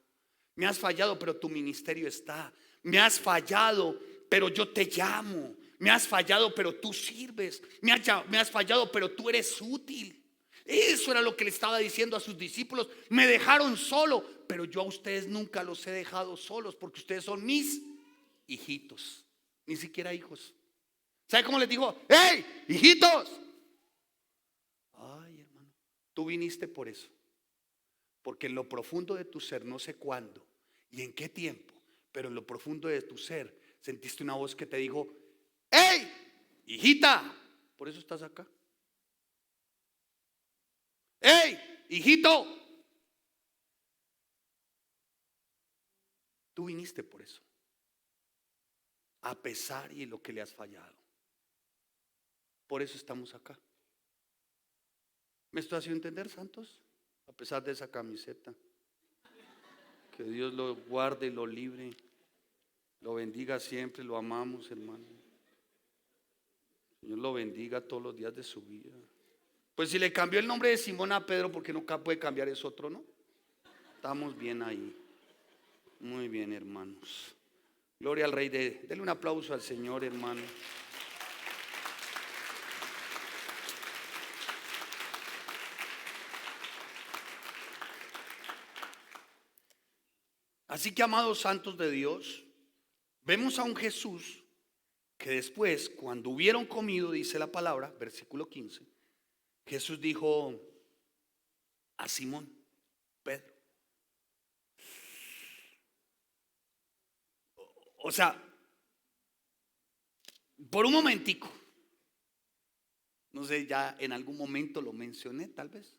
Me has fallado, pero tu ministerio está. Me has fallado, pero yo te llamo. Me has fallado, pero tú sirves. Me has fallado, pero tú eres útil. Eso era lo que le estaba diciendo a sus discípulos. Me dejaron solo, pero yo a ustedes nunca los he dejado solos, porque ustedes son mis hijitos. Ni siquiera hijos. ¿Sabe cómo les dijo? ¡Hey, hijitos! Ay, hermano, tú viniste por eso. Porque en lo profundo de tu ser, no sé cuándo y en qué tiempo, pero en lo profundo de tu ser sentiste una voz que te dijo, ¡hey, hijita! Por eso estás acá. ¡Hey, hijito! Tú viniste por eso, a pesar y en lo que le has fallado. Por eso estamos acá. ¿Me estoy haciendo entender, santos? A pesar de esa camiseta. Que Dios lo guarde y lo libre. Lo bendiga siempre, lo amamos, hermano. Señor lo bendiga todos los días de su vida. Pues si le cambió el nombre de Simón a Pedro, porque nunca puede cambiar ese otro, ¿no? Estamos bien ahí. Muy bien, hermanos. Gloria al Rey. Dele un aplauso al Señor, hermano. Así que, amados santos de Dios, vemos a un Jesús que después, cuando hubieron comido, dice la palabra, versículo 15, Jesús dijo a Simón, Pedro. O sea, por un momentico, no sé, ya en algún momento lo mencioné, tal vez.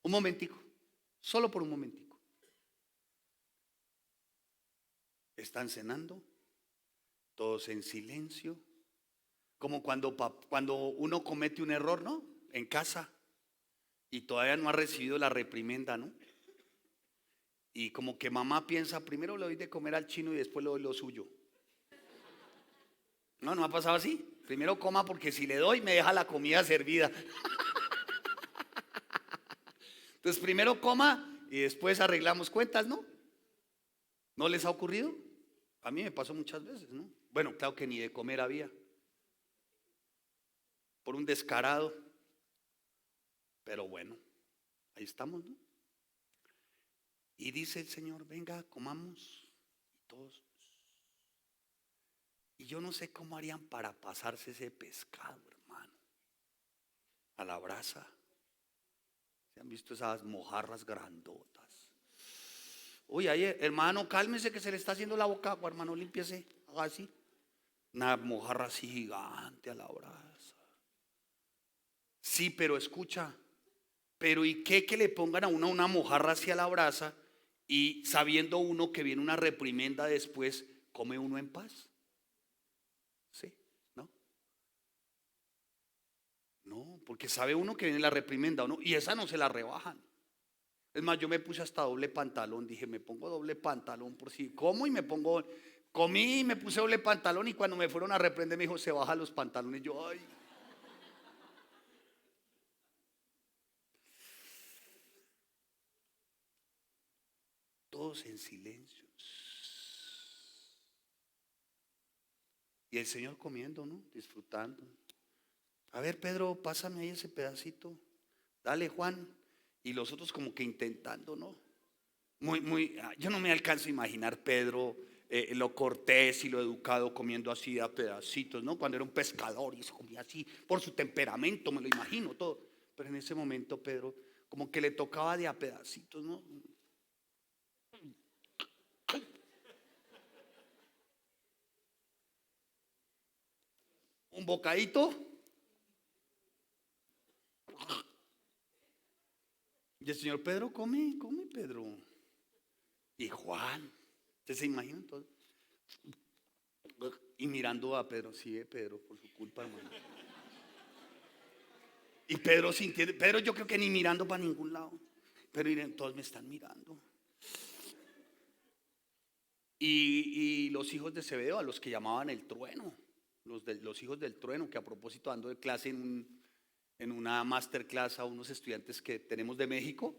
Un momentico, solo por un momentico. Están cenando, todos en silencio, como cuando uno comete un error, ¿no? En casa y todavía no ha recibido la reprimenda, ¿no? Y como que mamá piensa, primero le doy de comer al chino y después le doy lo suyo. No ha pasado así. Primero coma porque si le doy me deja la comida servida. Entonces primero coma y después arreglamos cuentas, ¿no? ¿No les ha ocurrido? A mí me pasó muchas veces, ¿no? Bueno, claro que ni de comer había. Por un descarado. Pero bueno, ahí estamos, ¿no? Y dice el Señor, venga, comamos. Y todos. Y yo no sé cómo harían para pasarse ese pescado, hermano, a la brasa. ¿Se han visto esas mojarras grandotas? Uy, ahí, hermano, cálmese que se le está haciendo la boca agua, hermano, límpiese, haga así. Una mojarra así gigante a la brasa. Sí, pero escucha, pero ¿y qué que le pongan a uno una mojarra así a la brasa y sabiendo uno que viene una reprimenda después, come uno en paz? Sí, ¿no? No, porque sabe uno que viene la reprimenda, ¿no? Y esa no se la rebajan. Es más, yo me puse hasta doble pantalón. Dije, me pongo doble pantalón por si como y me pongo. Comí y me puse doble pantalón. Y cuando me fueron a reprender, me dijo, se bajan los pantalones. Yo, ay. Todos en silencio. Y el Señor comiendo, ¿no? Disfrutando. A ver, Pedro, pásame ahí ese pedacito. Dale, Juan. Y los otros como que intentando, ¿no? Yo no me alcanzo a imaginar Pedro, lo cortés y lo educado comiendo así a pedacitos, ¿no? Cuando era un pescador y se comía así, por su temperamento, me lo imagino todo. Pero en ese momento Pedro como que le tocaba de a pedacitos, ¿no? Un bocadito. Y el Señor, Pedro, come, come, Pedro. Y Juan, ¿ustedes se imaginan todo? Y mirando a Pedro, sí, Pedro, por su culpa, hermano. Y Pedro sintiendo, Pedro yo creo que ni mirando para ningún lado. Pero miren, todos me están mirando. Y los hijos de Zebedeo, a los que llamaban el trueno, los hijos del trueno, que a propósito dando de clase en una masterclass a unos estudiantes que tenemos de México,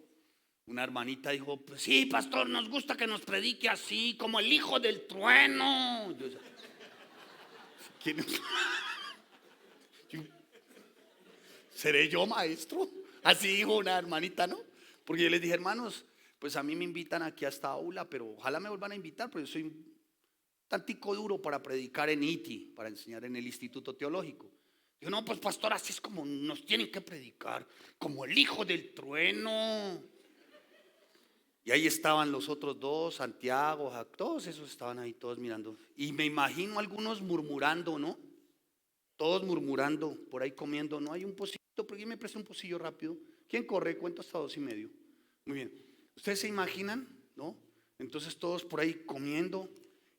una hermanita dijo, pues sí, pastor, nos gusta que nos predique así, como el hijo del trueno. ¿Quién es? ¿Seré yo, maestro? Así dijo una hermanita, ¿no? Porque yo les dije, hermanos, pues a mí me invitan aquí a esta aula, pero ojalá me vuelvan a invitar, porque yo soy un tantico duro para predicar en ITI, para enseñar en el Instituto Teológico. Digo, no, pues pastor, así es como nos tienen que predicar, como el hijo del trueno. Y ahí estaban los otros dos, Santiago, todos esos estaban ahí, todos mirando. Y me imagino algunos murmurando, ¿no? Todos murmurando, por ahí comiendo. No hay un pocillo, pero ¿quién me presta un pocillo rápido? ¿Quién corre? Cuento hasta 2:30. Muy bien. ¿Ustedes se imaginan? ¿No? Entonces todos por ahí comiendo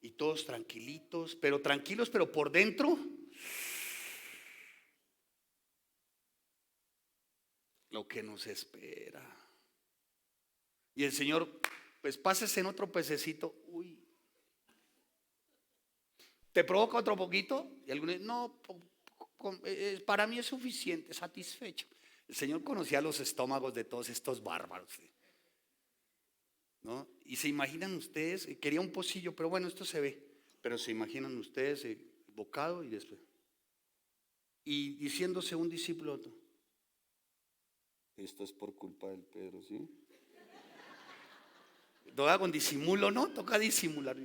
y todos tranquilitos, pero por dentro. lo que nos espera. Y el Señor, pues pásese en otro pececito. Uy, ¿te provoca otro poquito? Y algunos, no, para mí es suficiente, satisfecho. El Señor conocía los estómagos de todos estos bárbaros, ¿no? Y se imaginan ustedes, quería un pocillo, pero bueno, esto se ve. Pero se imaginan ustedes el bocado y después. Y diciéndose un discípulo otro, esto es por culpa del Pedro, ¿sí? Toca con disimulo, ¿no? Toca disimular.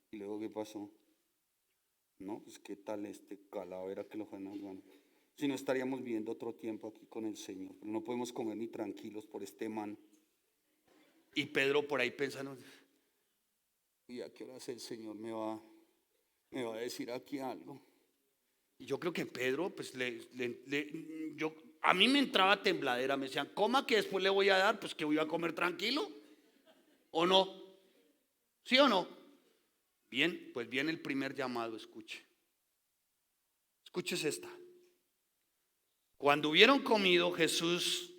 ¿Y luego qué pasó? No, pues qué tal este calavera que lo van. Si no estaríamos viviendo otro tiempo aquí con el Señor, pero no podemos comer ni tranquilos por este man. Y Pedro por ahí pensando, ¿y a qué horas el Señor me va a decir aquí algo? Y yo creo que Pedro, pues a mí me entraba tembladera, me decían, coma que después le voy a dar, pues que voy a comer tranquilo, ¿o no? ¿Sí o no? Bien, pues viene el primer llamado, escuche. Escuches esta. Cuando hubieron comido, Jesús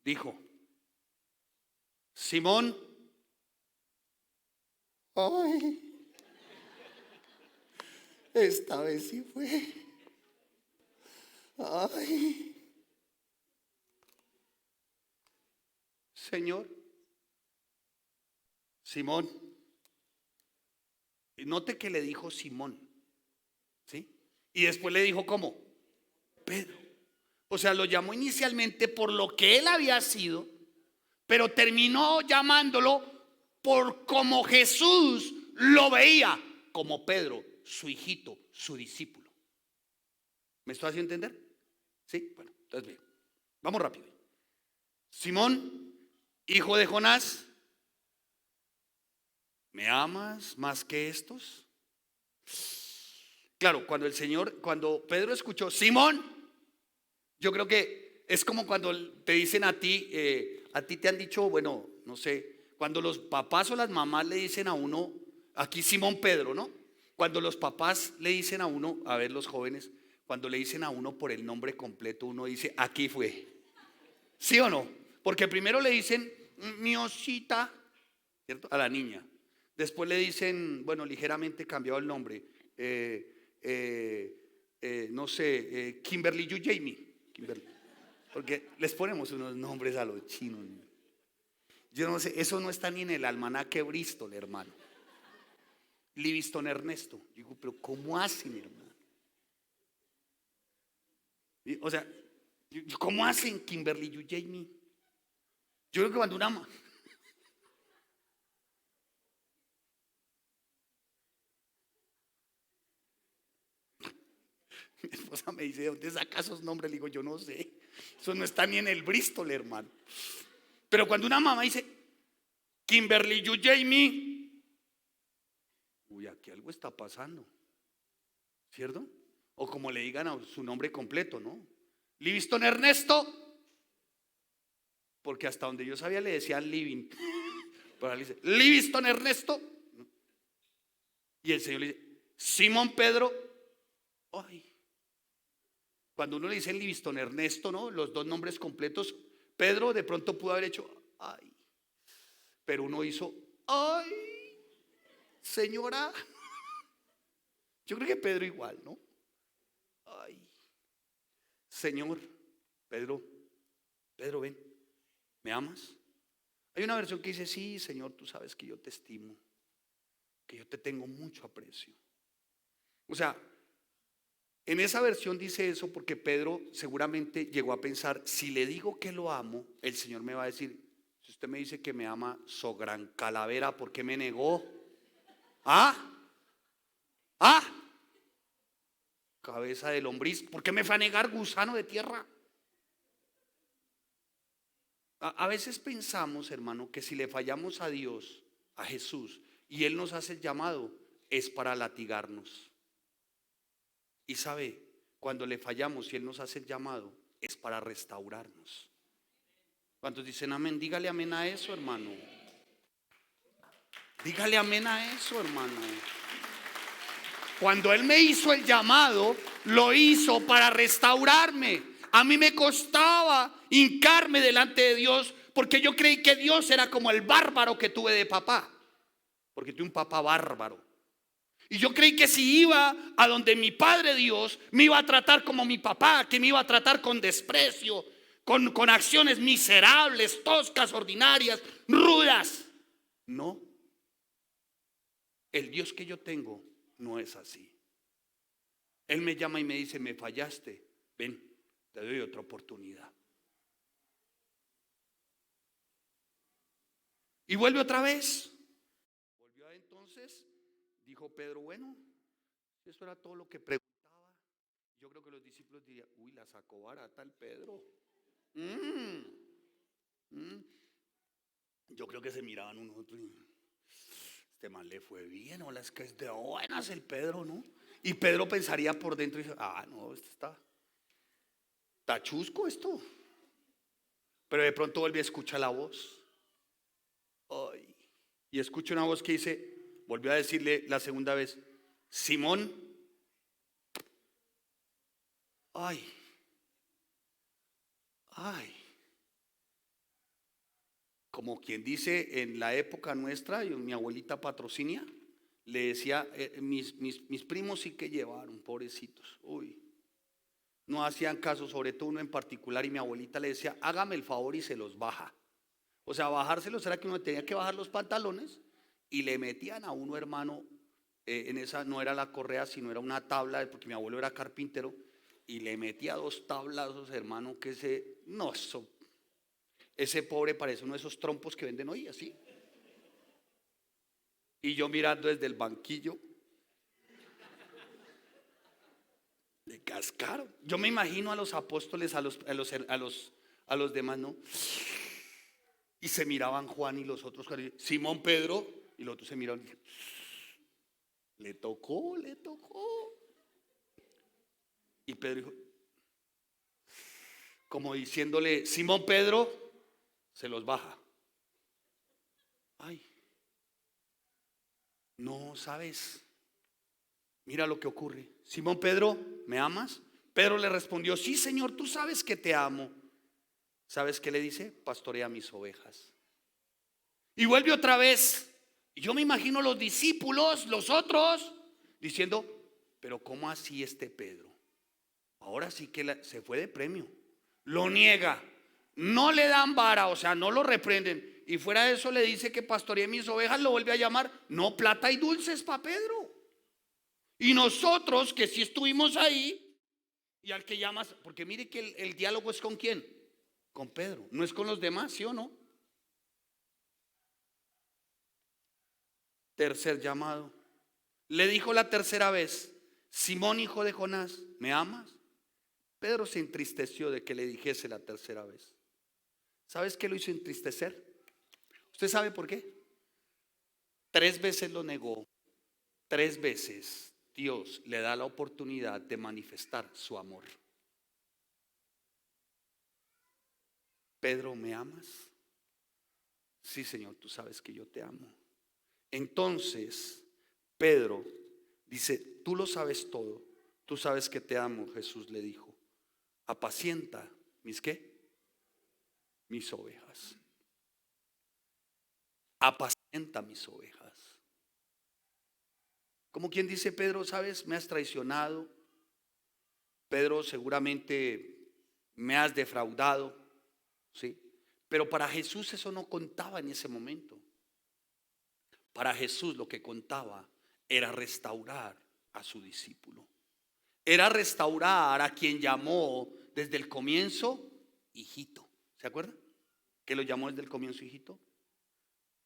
dijo, Simón, ay, esta vez sí fue. Ay, Señor, Simón. Y note que le dijo Simón, ¿sí? Y después le dijo ¿cómo? Pedro. O sea, lo llamó inicialmente por lo que él había sido, pero terminó llamándolo por como Jesús lo veía, como Pedro, su hijito, su discípulo. ¿Me estoy haciendo entender? Sí, bueno, entonces bien, vamos rápido. Simón, hijo de Jonás, ¿me amas más que estos? Claro, cuando Pedro escuchó Simón, yo creo que es como cuando te dicen a ti te han dicho, bueno, no sé, cuando los papás o las mamás le dicen a uno, aquí Simón Pedro, ¿no? Cuando los papás le dicen a uno, a ver los jóvenes, cuando le dicen a uno por el nombre completo, uno dice, aquí fue. ¿Sí o no? Porque primero le dicen, mi osita, ¿cierto? A la niña. Después le dicen, bueno, ligeramente cambiado el nombre, no sé, Kimberly Yu Jamie. Kimberly. Porque les ponemos unos nombres a los chinos. Yo no sé, eso no está ni en el almanaque Bristol, hermano. Livingston Ernesto. Digo, pero ¿cómo hacen, hermano? O sea, ¿cómo hacen Kimberly Yu Jamie? Yo creo que cuando una mi esposa me dice, ¿de dónde saca esos nombres? Le digo, yo no sé. Eso no está ni en el Bristol, hermano. Pero cuando una mamá dice, Kimberly Yu Jamie, uy, aquí algo está pasando, ¿cierto? O como le digan a su nombre completo, ¿no? Livingston Ernesto, porque hasta donde yo sabía le decían Living. Pero le dice, Livingston Ernesto. Y el Señor le dice, Simón Pedro. Ay. Cuando uno le dice Livingston Ernesto, ¿no? Los dos nombres completos, Pedro de pronto pudo haber hecho, ay. Pero uno hizo, ay, señora. Yo creo que Pedro igual, ¿no? Ay, Señor, Pedro, ven, ¿me amas? Hay una versión que dice, sí, Señor, tú sabes que yo te estimo, que yo te tengo mucho aprecio. O sea, en esa versión dice eso porque Pedro seguramente llegó a pensar, si le digo que lo amo, el Señor me va a decir, si usted me dice que me ama, so gran calavera, ¿por qué me negó? ¿Ah? Cabeza de lombriz, ¿por qué me fue a negar, gusano de tierra? A veces pensamos, hermano, que si le fallamos a Dios, a Jesús, y Él nos hace el llamado, es para latigarnos. Y sabe, cuando le fallamos y Él nos hace el llamado, es para restaurarnos. ¿Cuántos dicen amén? Dígale amén a eso, hermano. Dígale amén a eso, hermano. Cuando Él me hizo el llamado, lo hizo para restaurarme. A mí me costaba hincarme delante de Dios porque yo creí que Dios era como el bárbaro que tuve de papá. Porque tuve un papá bárbaro. Y yo creí que si iba a donde mi Padre Dios, me iba a tratar como mi papá, que me iba a tratar con desprecio, con acciones miserables, toscas, ordinarias, rudas. No, el Dios que yo tengo no es así. Él me llama y me dice: me fallaste, ven, te doy otra oportunidad. Y vuelve otra vez. Volvió entonces, dijo Pedro: bueno, si eso era todo lo que preguntaba. Yo creo que los discípulos dirían: uy, la sacó barata el Pedro. Yo creo que se miraban uno a otro y: este man le fue bien, o es que es de buenas el Pedro, ¿no? Y Pedro pensaría por dentro y dice: ah, no, esto está chusco esto. Pero de pronto vuelve a escuchar la voz. Ay, y escucha una voz que dice, volvió a decirle la segunda vez: Simón. Ay, ay. Como quien dice en la época nuestra, mi abuelita Patrocinia le decía: mis primos sí que llevaron, pobrecitos. Uy, no hacían caso, sobre todo uno en particular, y mi abuelita le decía: hágame el favor y se los baja. O sea, bajárselos era que uno tenía que bajar los pantalones y le metían a uno, hermano, en esa no era la correa, sino era una tabla, porque mi abuelo era carpintero, y le metía 2 tablazos, hermano, que ese pobre parece uno de esos trompos que venden hoy, así. Y yo mirando desde el banquillo, le cascaron. Yo me imagino a los apóstoles, a los demás, ¿no? Y se miraban Juan y los otros, Simón, Pedro, y los otros se miraban. Le tocó. Y Pedro dijo, como diciéndole: Simón, Pedro, se los baja. Ay, no sabes. Mira lo que ocurre. Simón, Pedro, ¿me amas? Pedro le respondió: sí, Señor, tú sabes que te amo. ¿Sabes qué le dice? Pastorea mis ovejas. Y vuelve otra vez. Y yo me imagino los discípulos, los otros, diciendo: pero ¿cómo así este Pedro? Ahora sí que se fue de premio. Lo niega. No le dan vara, o sea, no lo reprenden. Y fuera de eso le dice que pastoree mis ovejas, lo vuelve a llamar. No, plata y dulces para Pedro. Y nosotros que sí estuvimos ahí, y al que llamas, porque mire que el diálogo es con quién, con Pedro, no es con los demás, ¿sí o no? Tercer llamado. Le dijo la tercera vez: Simón, hijo de Jonás, ¿me amas? Pedro se entristeció de que le dijese la tercera vez. ¿Sabes qué lo hizo entristecer? ¿Usted sabe por qué? 3 veces lo negó. 3 veces Dios le da la oportunidad de manifestar su amor. Pedro, ¿me amas? Sí, Señor, tú sabes que yo te amo. Entonces Pedro dice: tú lo sabes todo, tú sabes que te amo. Jesús le dijo: apacienta mis ¿qué? Mis ovejas. Apacienta mis ovejas. Como quien dice: Pedro, sabes, me has traicionado. Pedro, seguramente me has defraudado, ¿sí? Pero para Jesús eso no contaba en ese momento. Para Jesús lo que contaba era restaurar a su discípulo. Era restaurar a quien llamó desde el comienzo hijito. ¿Se acuerdan? Que lo llamó desde el comienzo hijito.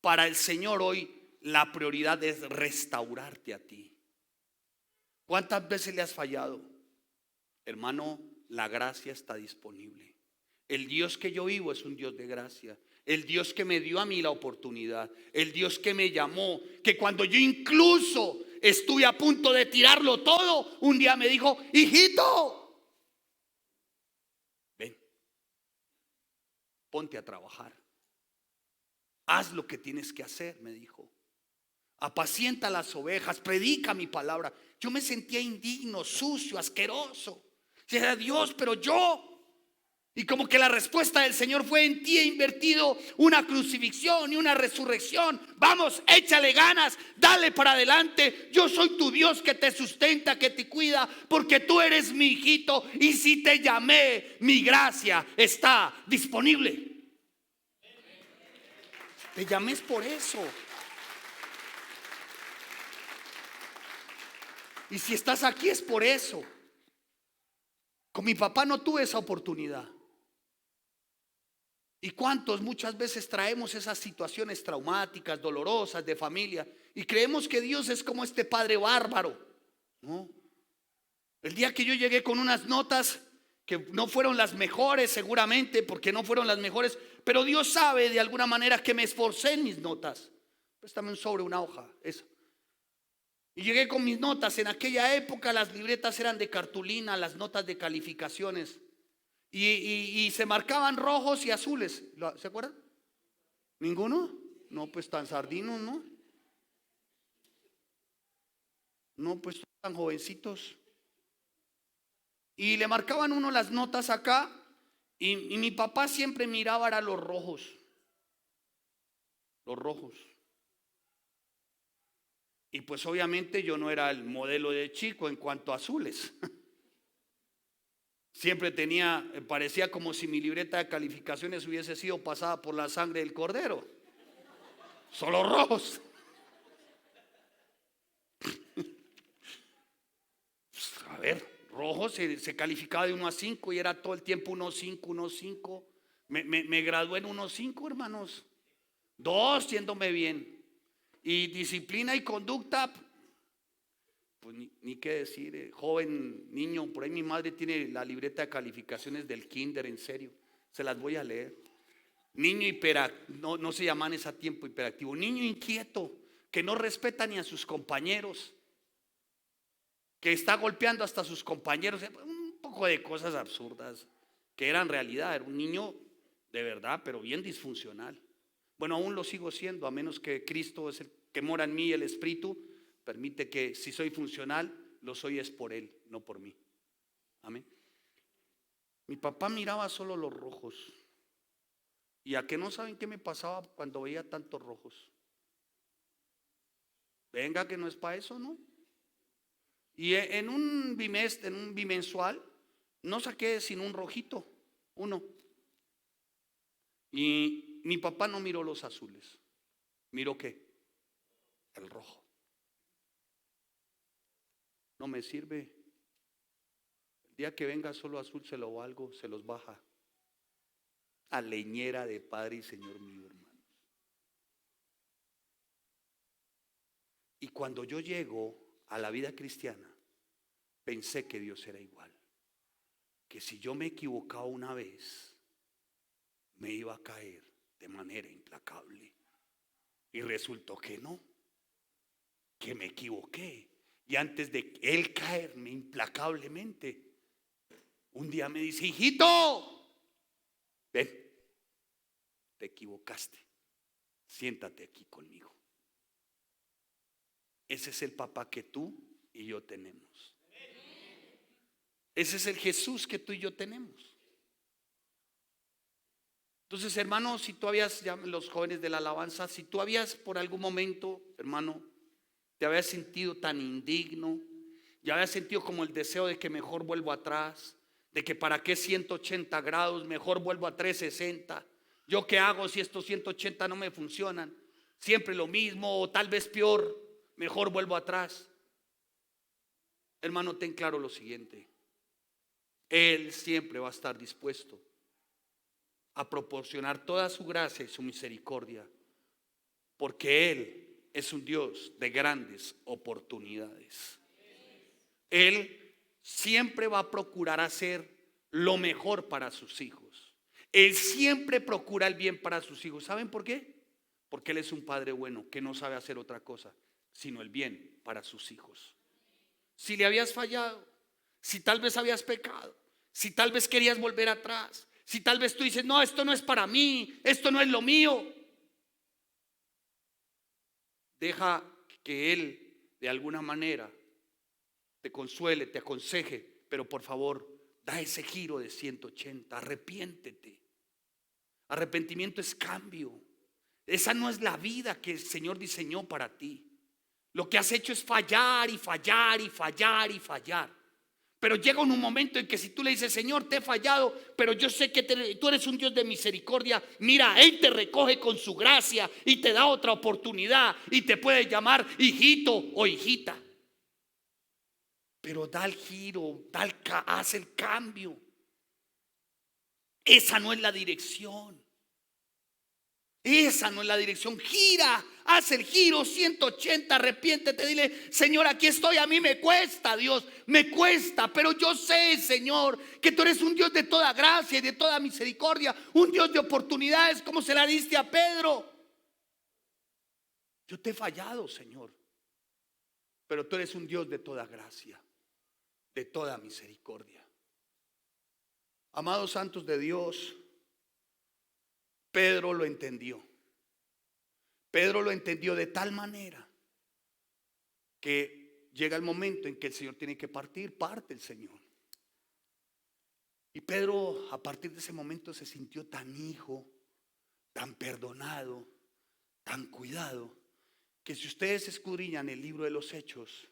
Para el Señor hoy la prioridad es restaurarte a ti. ¿Cuántas veces le has fallado? Hermano, la gracia está disponible. El Dios que yo vivo es un Dios de gracia. El Dios que me dio a mí la oportunidad. El Dios que me llamó. Que cuando yo incluso estuve a punto de tirarlo todo, un día me dijo: hijito, ven, ponte a trabajar. Haz lo que tienes que hacer, me dijo. apacienta las ovejas, predica mi palabra. Yo me sentía indigno, sucio, asqueroso. Decía, Dios, pero yo. Y como que la respuesta del Señor fue: en ti he invertido una crucifixión y una resurrección. Vamos, échale ganas, dale para adelante. Yo soy tu Dios que te sustenta, que te cuida, porque tú eres mi hijito. Y si te llamé, mi gracia está disponible. Te llamé es por eso. Y si estás aquí es por eso. Con mi papá no tuve esa oportunidad. ¿Y cuántos muchas veces traemos esas situaciones traumáticas, dolorosas de familia, y creemos que Dios es como este padre bárbaro? No. El día que yo llegué con unas notas que no fueron las mejores, seguramente porque no fueron las mejores, pero Dios sabe de alguna manera que me esforcé en mis notas. Préstame un sobre, una hoja, eso. Y llegué con mis notas. En aquella época las libretas eran de cartulina, las notas de calificaciones. Y se marcaban rojos y azules. ¿Se acuerdan? ¿Ninguno? No, pues tan sardinos, ¿no? No, pues tan jovencitos. Y le marcaban uno las notas acá. Y mi papá siempre miraba a los rojos. Los rojos. Y pues obviamente yo no era el modelo de chico en cuanto a azules. Siempre parecía como si mi libreta de calificaciones hubiese sido pasada por la sangre del cordero. Solo rojos. A ver, rojos se calificaba de 1 a 5 y era todo el tiempo 1.5, 1.5. Me gradué en 1.5, hermanos. 2 yéndome bien. Y disciplina y conducta, pues ni qué decir. Joven, niño, por ahí mi madre tiene la libreta de calificaciones del kinder, en serio. Se las voy a leer. Niño hiperactivo, no se llaman ese tiempo hiperactivo. Niño inquieto, que no respeta ni a sus compañeros, que está golpeando hasta a sus compañeros. Un poco de cosas absurdas que eran realidad. Era un niño de verdad, pero bien disfuncional. Bueno, aún lo sigo siendo, a menos que Cristo es el que mora en mí, el Espíritu permite que si soy funcional, lo soy es por Él, no por mí. Amén. Mi papá miraba solo los rojos. ¿Y a qué no saben qué me pasaba cuando veía tantos rojos? Venga, que no es para eso, ¿no? Y en un bimestre, en un bimensual, no saqué sino un rojito, uno. Y mi papá no miró los azules. ¿Miró qué? El rojo. No me sirve. El día que venga solo azul se lo valgo, se los baja. A leñera de Padre y Señor mío, hermanos. Y cuando yo llego a la vida cristiana, pensé que Dios era igual. Que si yo me equivocaba una vez, me iba a caer de manera implacable. Y resultó que no, que me equivoqué. Y antes de él caerme implacablemente, un día me dice: hijito, ven, te equivocaste, siéntate aquí conmigo. Ese es el papá que tú y yo tenemos. Ese es el Jesús que tú y yo tenemos. Entonces, hermano, si tú habías, ya los jóvenes de la alabanza, si tú habías por algún momento, hermano, te habías sentido tan indigno, ya habías sentido como el deseo de que mejor vuelvo atrás, de que para qué 180 grados, mejor vuelvo a 360. ¿Yo qué hago si estos 180 no me funcionan? Siempre lo mismo o tal vez peor, mejor vuelvo atrás. Hermano, ten claro lo siguiente: Él siempre va a estar dispuesto a proporcionar toda su gracia y su misericordia, porque Él es un Dios de grandes oportunidades. Él siempre va a procurar hacer lo mejor para sus hijos. Él siempre procura el bien para sus hijos. ¿Saben por qué? Porque Él es un padre bueno que no sabe hacer otra cosa sino el bien para sus hijos. Si le habías fallado, si tal vez habías pecado, si tal vez querías volver atrás, si tal vez tú dices: no, esto no es para mí, esto no es lo mío, deja que Él de alguna manera te consuele, te aconseje, pero por favor, da ese giro de 180, arrepiéntete. Arrepentimiento es cambio. Esa no es la vida que el Señor diseñó para ti. Lo que has hecho es fallar y fallar y fallar y fallar. Pero llega un momento en que si tú le dices: Señor, te he fallado, pero yo sé que tú eres un Dios de misericordia. Mira, Él te recoge con su gracia y te da otra oportunidad y te puede llamar hijito o hijita. Pero da el giro, haz el cambio. Esa no es la dirección. Esa no es la dirección. Gira, haz el giro 180, arrepiéntete, dile: Señor, aquí estoy. A mí me cuesta, Dios, me cuesta, pero yo sé, Señor, que tú eres un Dios de toda gracia y de toda misericordia, un Dios de oportunidades, como se la diste a Pedro. Yo te he fallado, Señor, pero tú eres un Dios de toda gracia, de toda misericordia. Amados santos de Dios, Pedro lo entendió. Pedro lo entendió de tal manera que llega el momento en que el Señor tiene que partir. Parte el Señor. Y Pedro, a partir de ese momento, se sintió tan hijo, tan perdonado, tan cuidado, que si ustedes escudriñan el libro de los Hechos,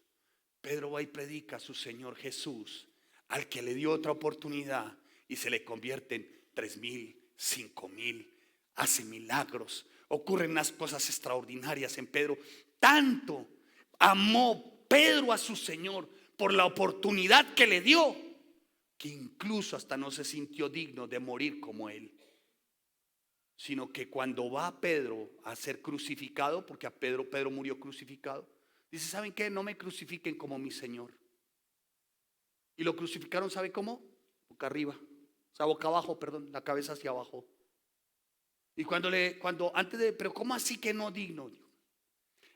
Pedro va y predica a su Señor Jesús, al que le dio otra oportunidad, y se le convierten 3,000, 5,000. Hace milagros, ocurren unas cosas extraordinarias en Pedro. Tanto amó Pedro a su Señor por la oportunidad que le dio, que incluso hasta no se sintió digno de morir como él. Sino que cuando va Pedro a ser crucificado, porque a Pedro murió crucificado, dice: ¿saben qué? No me crucifiquen como mi Señor. Y lo crucificaron, ¿sabe cómo? Boca arriba, o sea, boca abajo, perdón, la cabeza hacia abajo. Y pero ¿cómo así que no digno?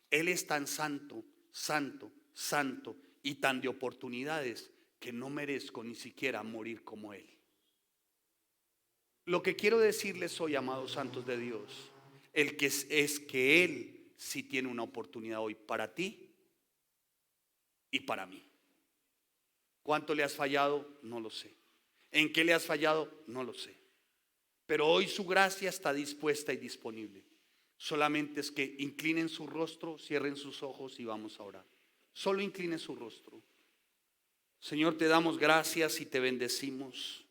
Él es tan santo, santo, santo y tan de oportunidades que no merezco ni siquiera morir como Él. Lo que quiero decirles hoy, amados santos de Dios, es que Él sí tiene una oportunidad hoy para ti y para mí. ¿Cuánto le has fallado? No lo sé. ¿En qué le has fallado? No lo sé. Pero hoy su gracia está dispuesta y disponible. Solamente es que inclinen su rostro, cierren sus ojos y vamos a orar. Solo inclinen su rostro. Señor, te damos gracias y te bendecimos,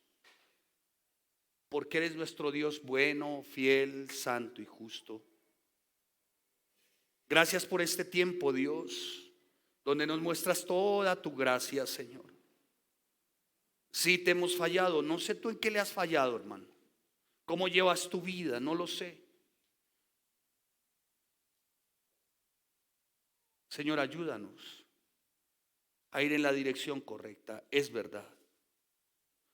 porque eres nuestro Dios bueno, fiel, santo y justo. Gracias por este tiempo, Dios, donde nos muestras toda tu gracia, Señor. Sí, te hemos fallado. No sé tú en qué le has fallado, hermano. ¿Cómo llevas tu vida? No lo sé. Señor, ayúdanos a ir en la dirección correcta. Es verdad.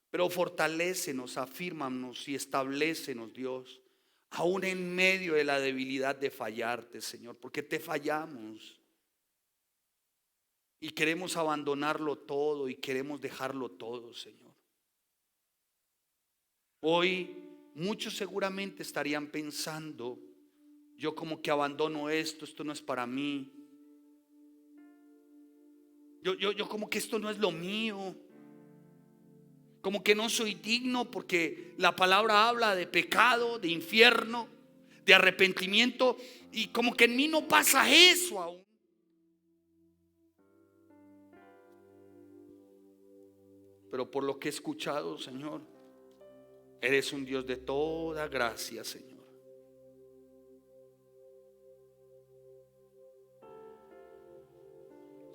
Pero fortalécenos, afírmanos y establécenos, Dios, aún en medio de la debilidad de fallarte, Señor, porque te fallamos. Y queremos abandonarlo todo y queremos dejarlo todo, Señor. Hoy muchos seguramente estarían pensando: yo como que abandono esto no es para mí. Yo como que esto no es lo mío. Como que no soy digno, porque la palabra habla de pecado, de infierno, de arrepentimiento, y como que en mí no pasa eso aún. Pero por lo que he escuchado, Señor, eres un Dios de toda gracia, Señor.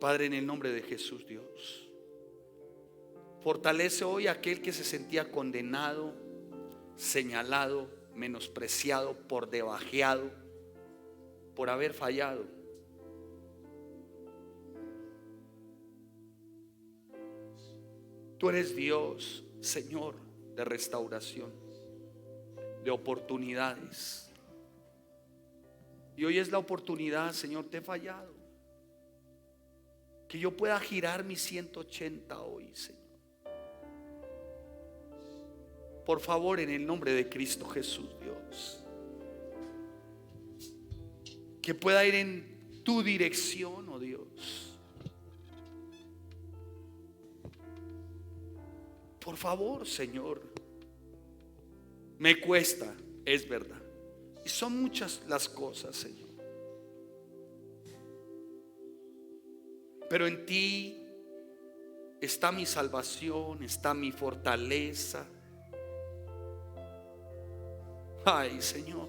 Padre, en el nombre de Jesús, Dios, fortalece hoy a aquel que se sentía condenado, señalado, menospreciado, por debajeado, por haber fallado. Tú eres Dios, Señor, de restauración, de oportunidades. Y hoy es la oportunidad, Señor, te he fallado. Que yo pueda girar mis 180 hoy, Señor. Por favor, en el nombre de Cristo Jesús, Dios, que pueda ir en tu dirección, oh Dios. Por favor, Señor. Me cuesta, es verdad. Y son muchas las cosas, Señor. Pero en ti está mi salvación, está mi fortaleza. Ay, Señor,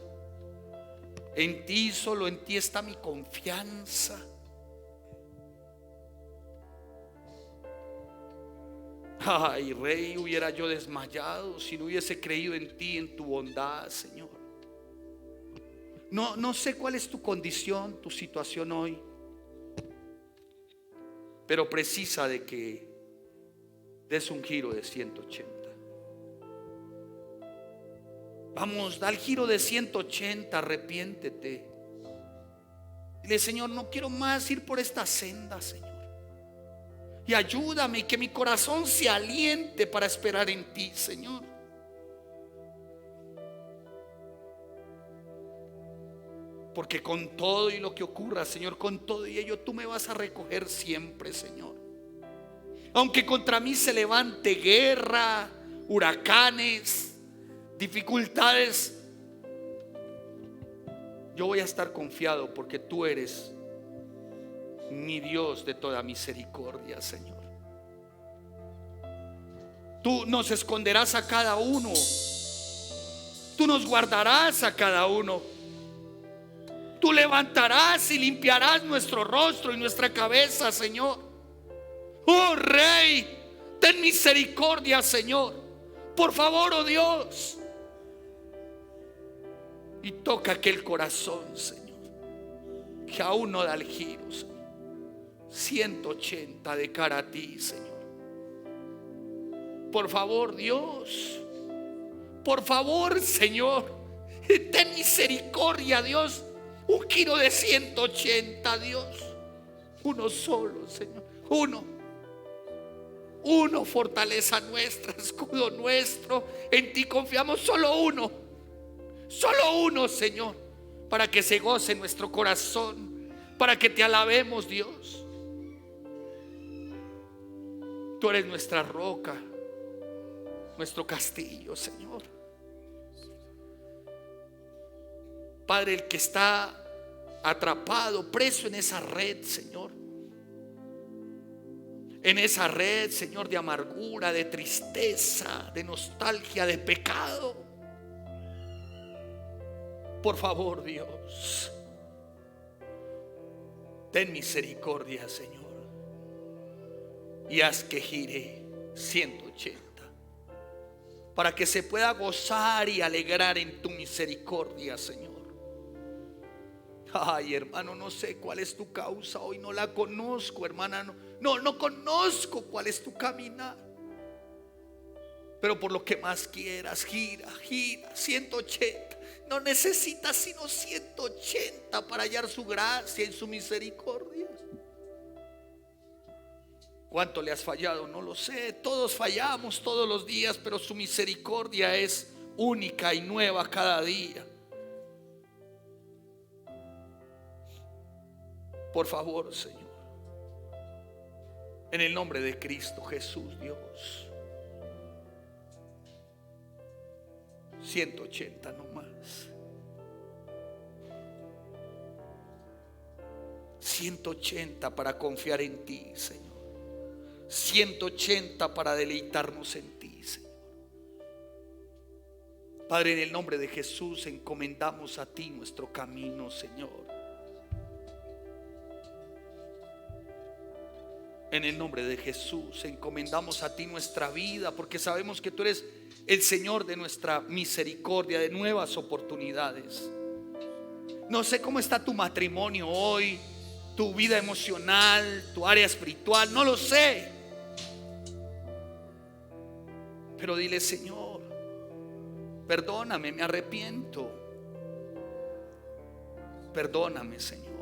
en ti, solo en ti está mi confianza. Ay, Rey, hubiera yo desmayado si no hubiese creído en ti, en tu bondad, Señor. No sé cuál es tu condición, tu situación hoy, pero precisa de que des un giro de 180. Vamos, da el giro de 180, arrepiéntete. Dile: Señor, no quiero más ir por esta senda, Señor. Y ayúdame, y que mi corazón se aliente para esperar en ti, Señor. Porque con todo y lo que ocurra, Señor, con todo y ello, tú me vas a recoger siempre, Señor. Aunque contra mí se levante guerra, huracanes, dificultades, yo voy a estar confiado porque tú eres mi Dios de toda misericordia, Señor. Tú nos esconderás a cada uno. Tú nos guardarás a cada uno. Tú levantarás y limpiarás nuestro rostro y nuestra cabeza, Señor. Oh Rey, ten misericordia, Señor. Por favor, oh Dios. Y toca aquel corazón, Señor, que aún no da el giro, Señor. 180 de cara a ti, Señor. Por favor, Dios. Por favor, Señor, ten misericordia, Dios. Un giro de 180, Dios. Uno solo, Señor. Uno, fortaleza nuestra, escudo nuestro. En ti confiamos, solo uno. Solo uno, Señor, para que se goce nuestro corazón, para que te alabemos, Dios. Tú eres nuestra roca, nuestro castillo, Señor. Padre, el que está atrapado, preso en esa red, Señor, en esa red, Señor, de amargura, de tristeza, de nostalgia, de pecado, por favor, Dios, ten misericordia, Señor, y haz que gire 180 para que se pueda gozar y alegrar en tu misericordia, Señor. Ay, hermano, no sé cuál es tu causa hoy, no la conozco, hermana, no conozco cuál es tu caminar. Pero por lo que más quieras, gira 180. No necesitas sino 180 para hallar su gracia y su misericordia. ¿Cuánto le has fallado? No lo sé. Todos fallamos todos los días, pero su misericordia es única y nueva cada día. Por favor, Señor, en el nombre de Cristo Jesús, Dios, 180 no más. 180 para confiar en ti, Señor. 180 para deleitarnos en ti, Señor. Padre, en el nombre de Jesús encomendamos a ti nuestro camino, Señor. En el nombre de Jesús encomendamos a ti nuestra vida, porque sabemos que tú eres el Señor de nuestra misericordia, de nuevas oportunidades. No sé cómo está tu matrimonio hoy, tu vida emocional, tu área espiritual, no lo sé. Pero dile: Señor, perdóname, me arrepiento. Perdóname, Señor.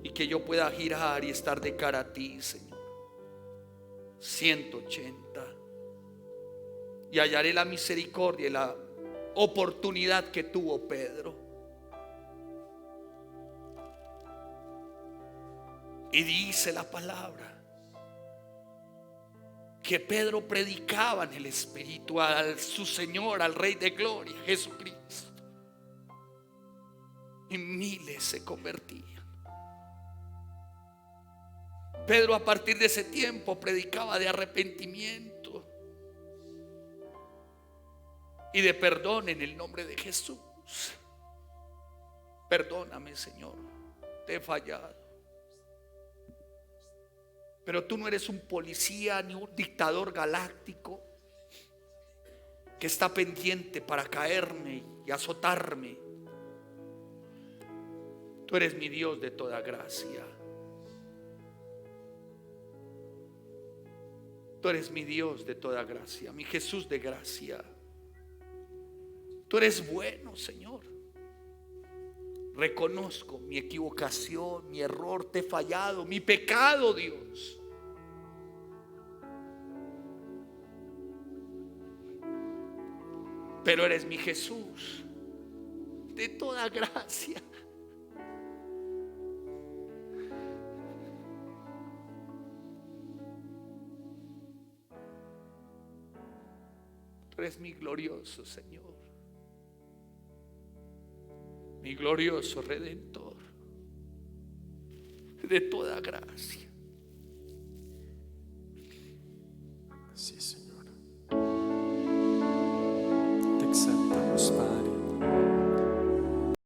Y que yo pueda girar y estar de cara a ti, Señor. 180. Y hallaré la misericordia y la oportunidad que tuvo Pedro. Y dice la palabra que Pedro predicaba en el Espíritu a su Señor, al Rey de Gloria, Jesucristo. Y miles se convertían. Pedro a partir de ese tiempo predicaba de arrepentimiento y de perdón en el nombre de Jesús. Perdóname, Señor, te he fallado. Pero tú no eres un policía ni un dictador galáctico que está pendiente para caerme y azotarme. Tú eres mi Dios de toda gracia. Tú eres mi Dios de toda gracia, mi Jesús de gracia. Tú eres bueno, Señor. Reconozco mi equivocación, mi error, te he fallado, mi pecado, Dios. Pero eres mi Jesús de toda gracia. Tú eres mi glorioso Señor, mi glorioso Redentor de toda gracia. Sí, Señor.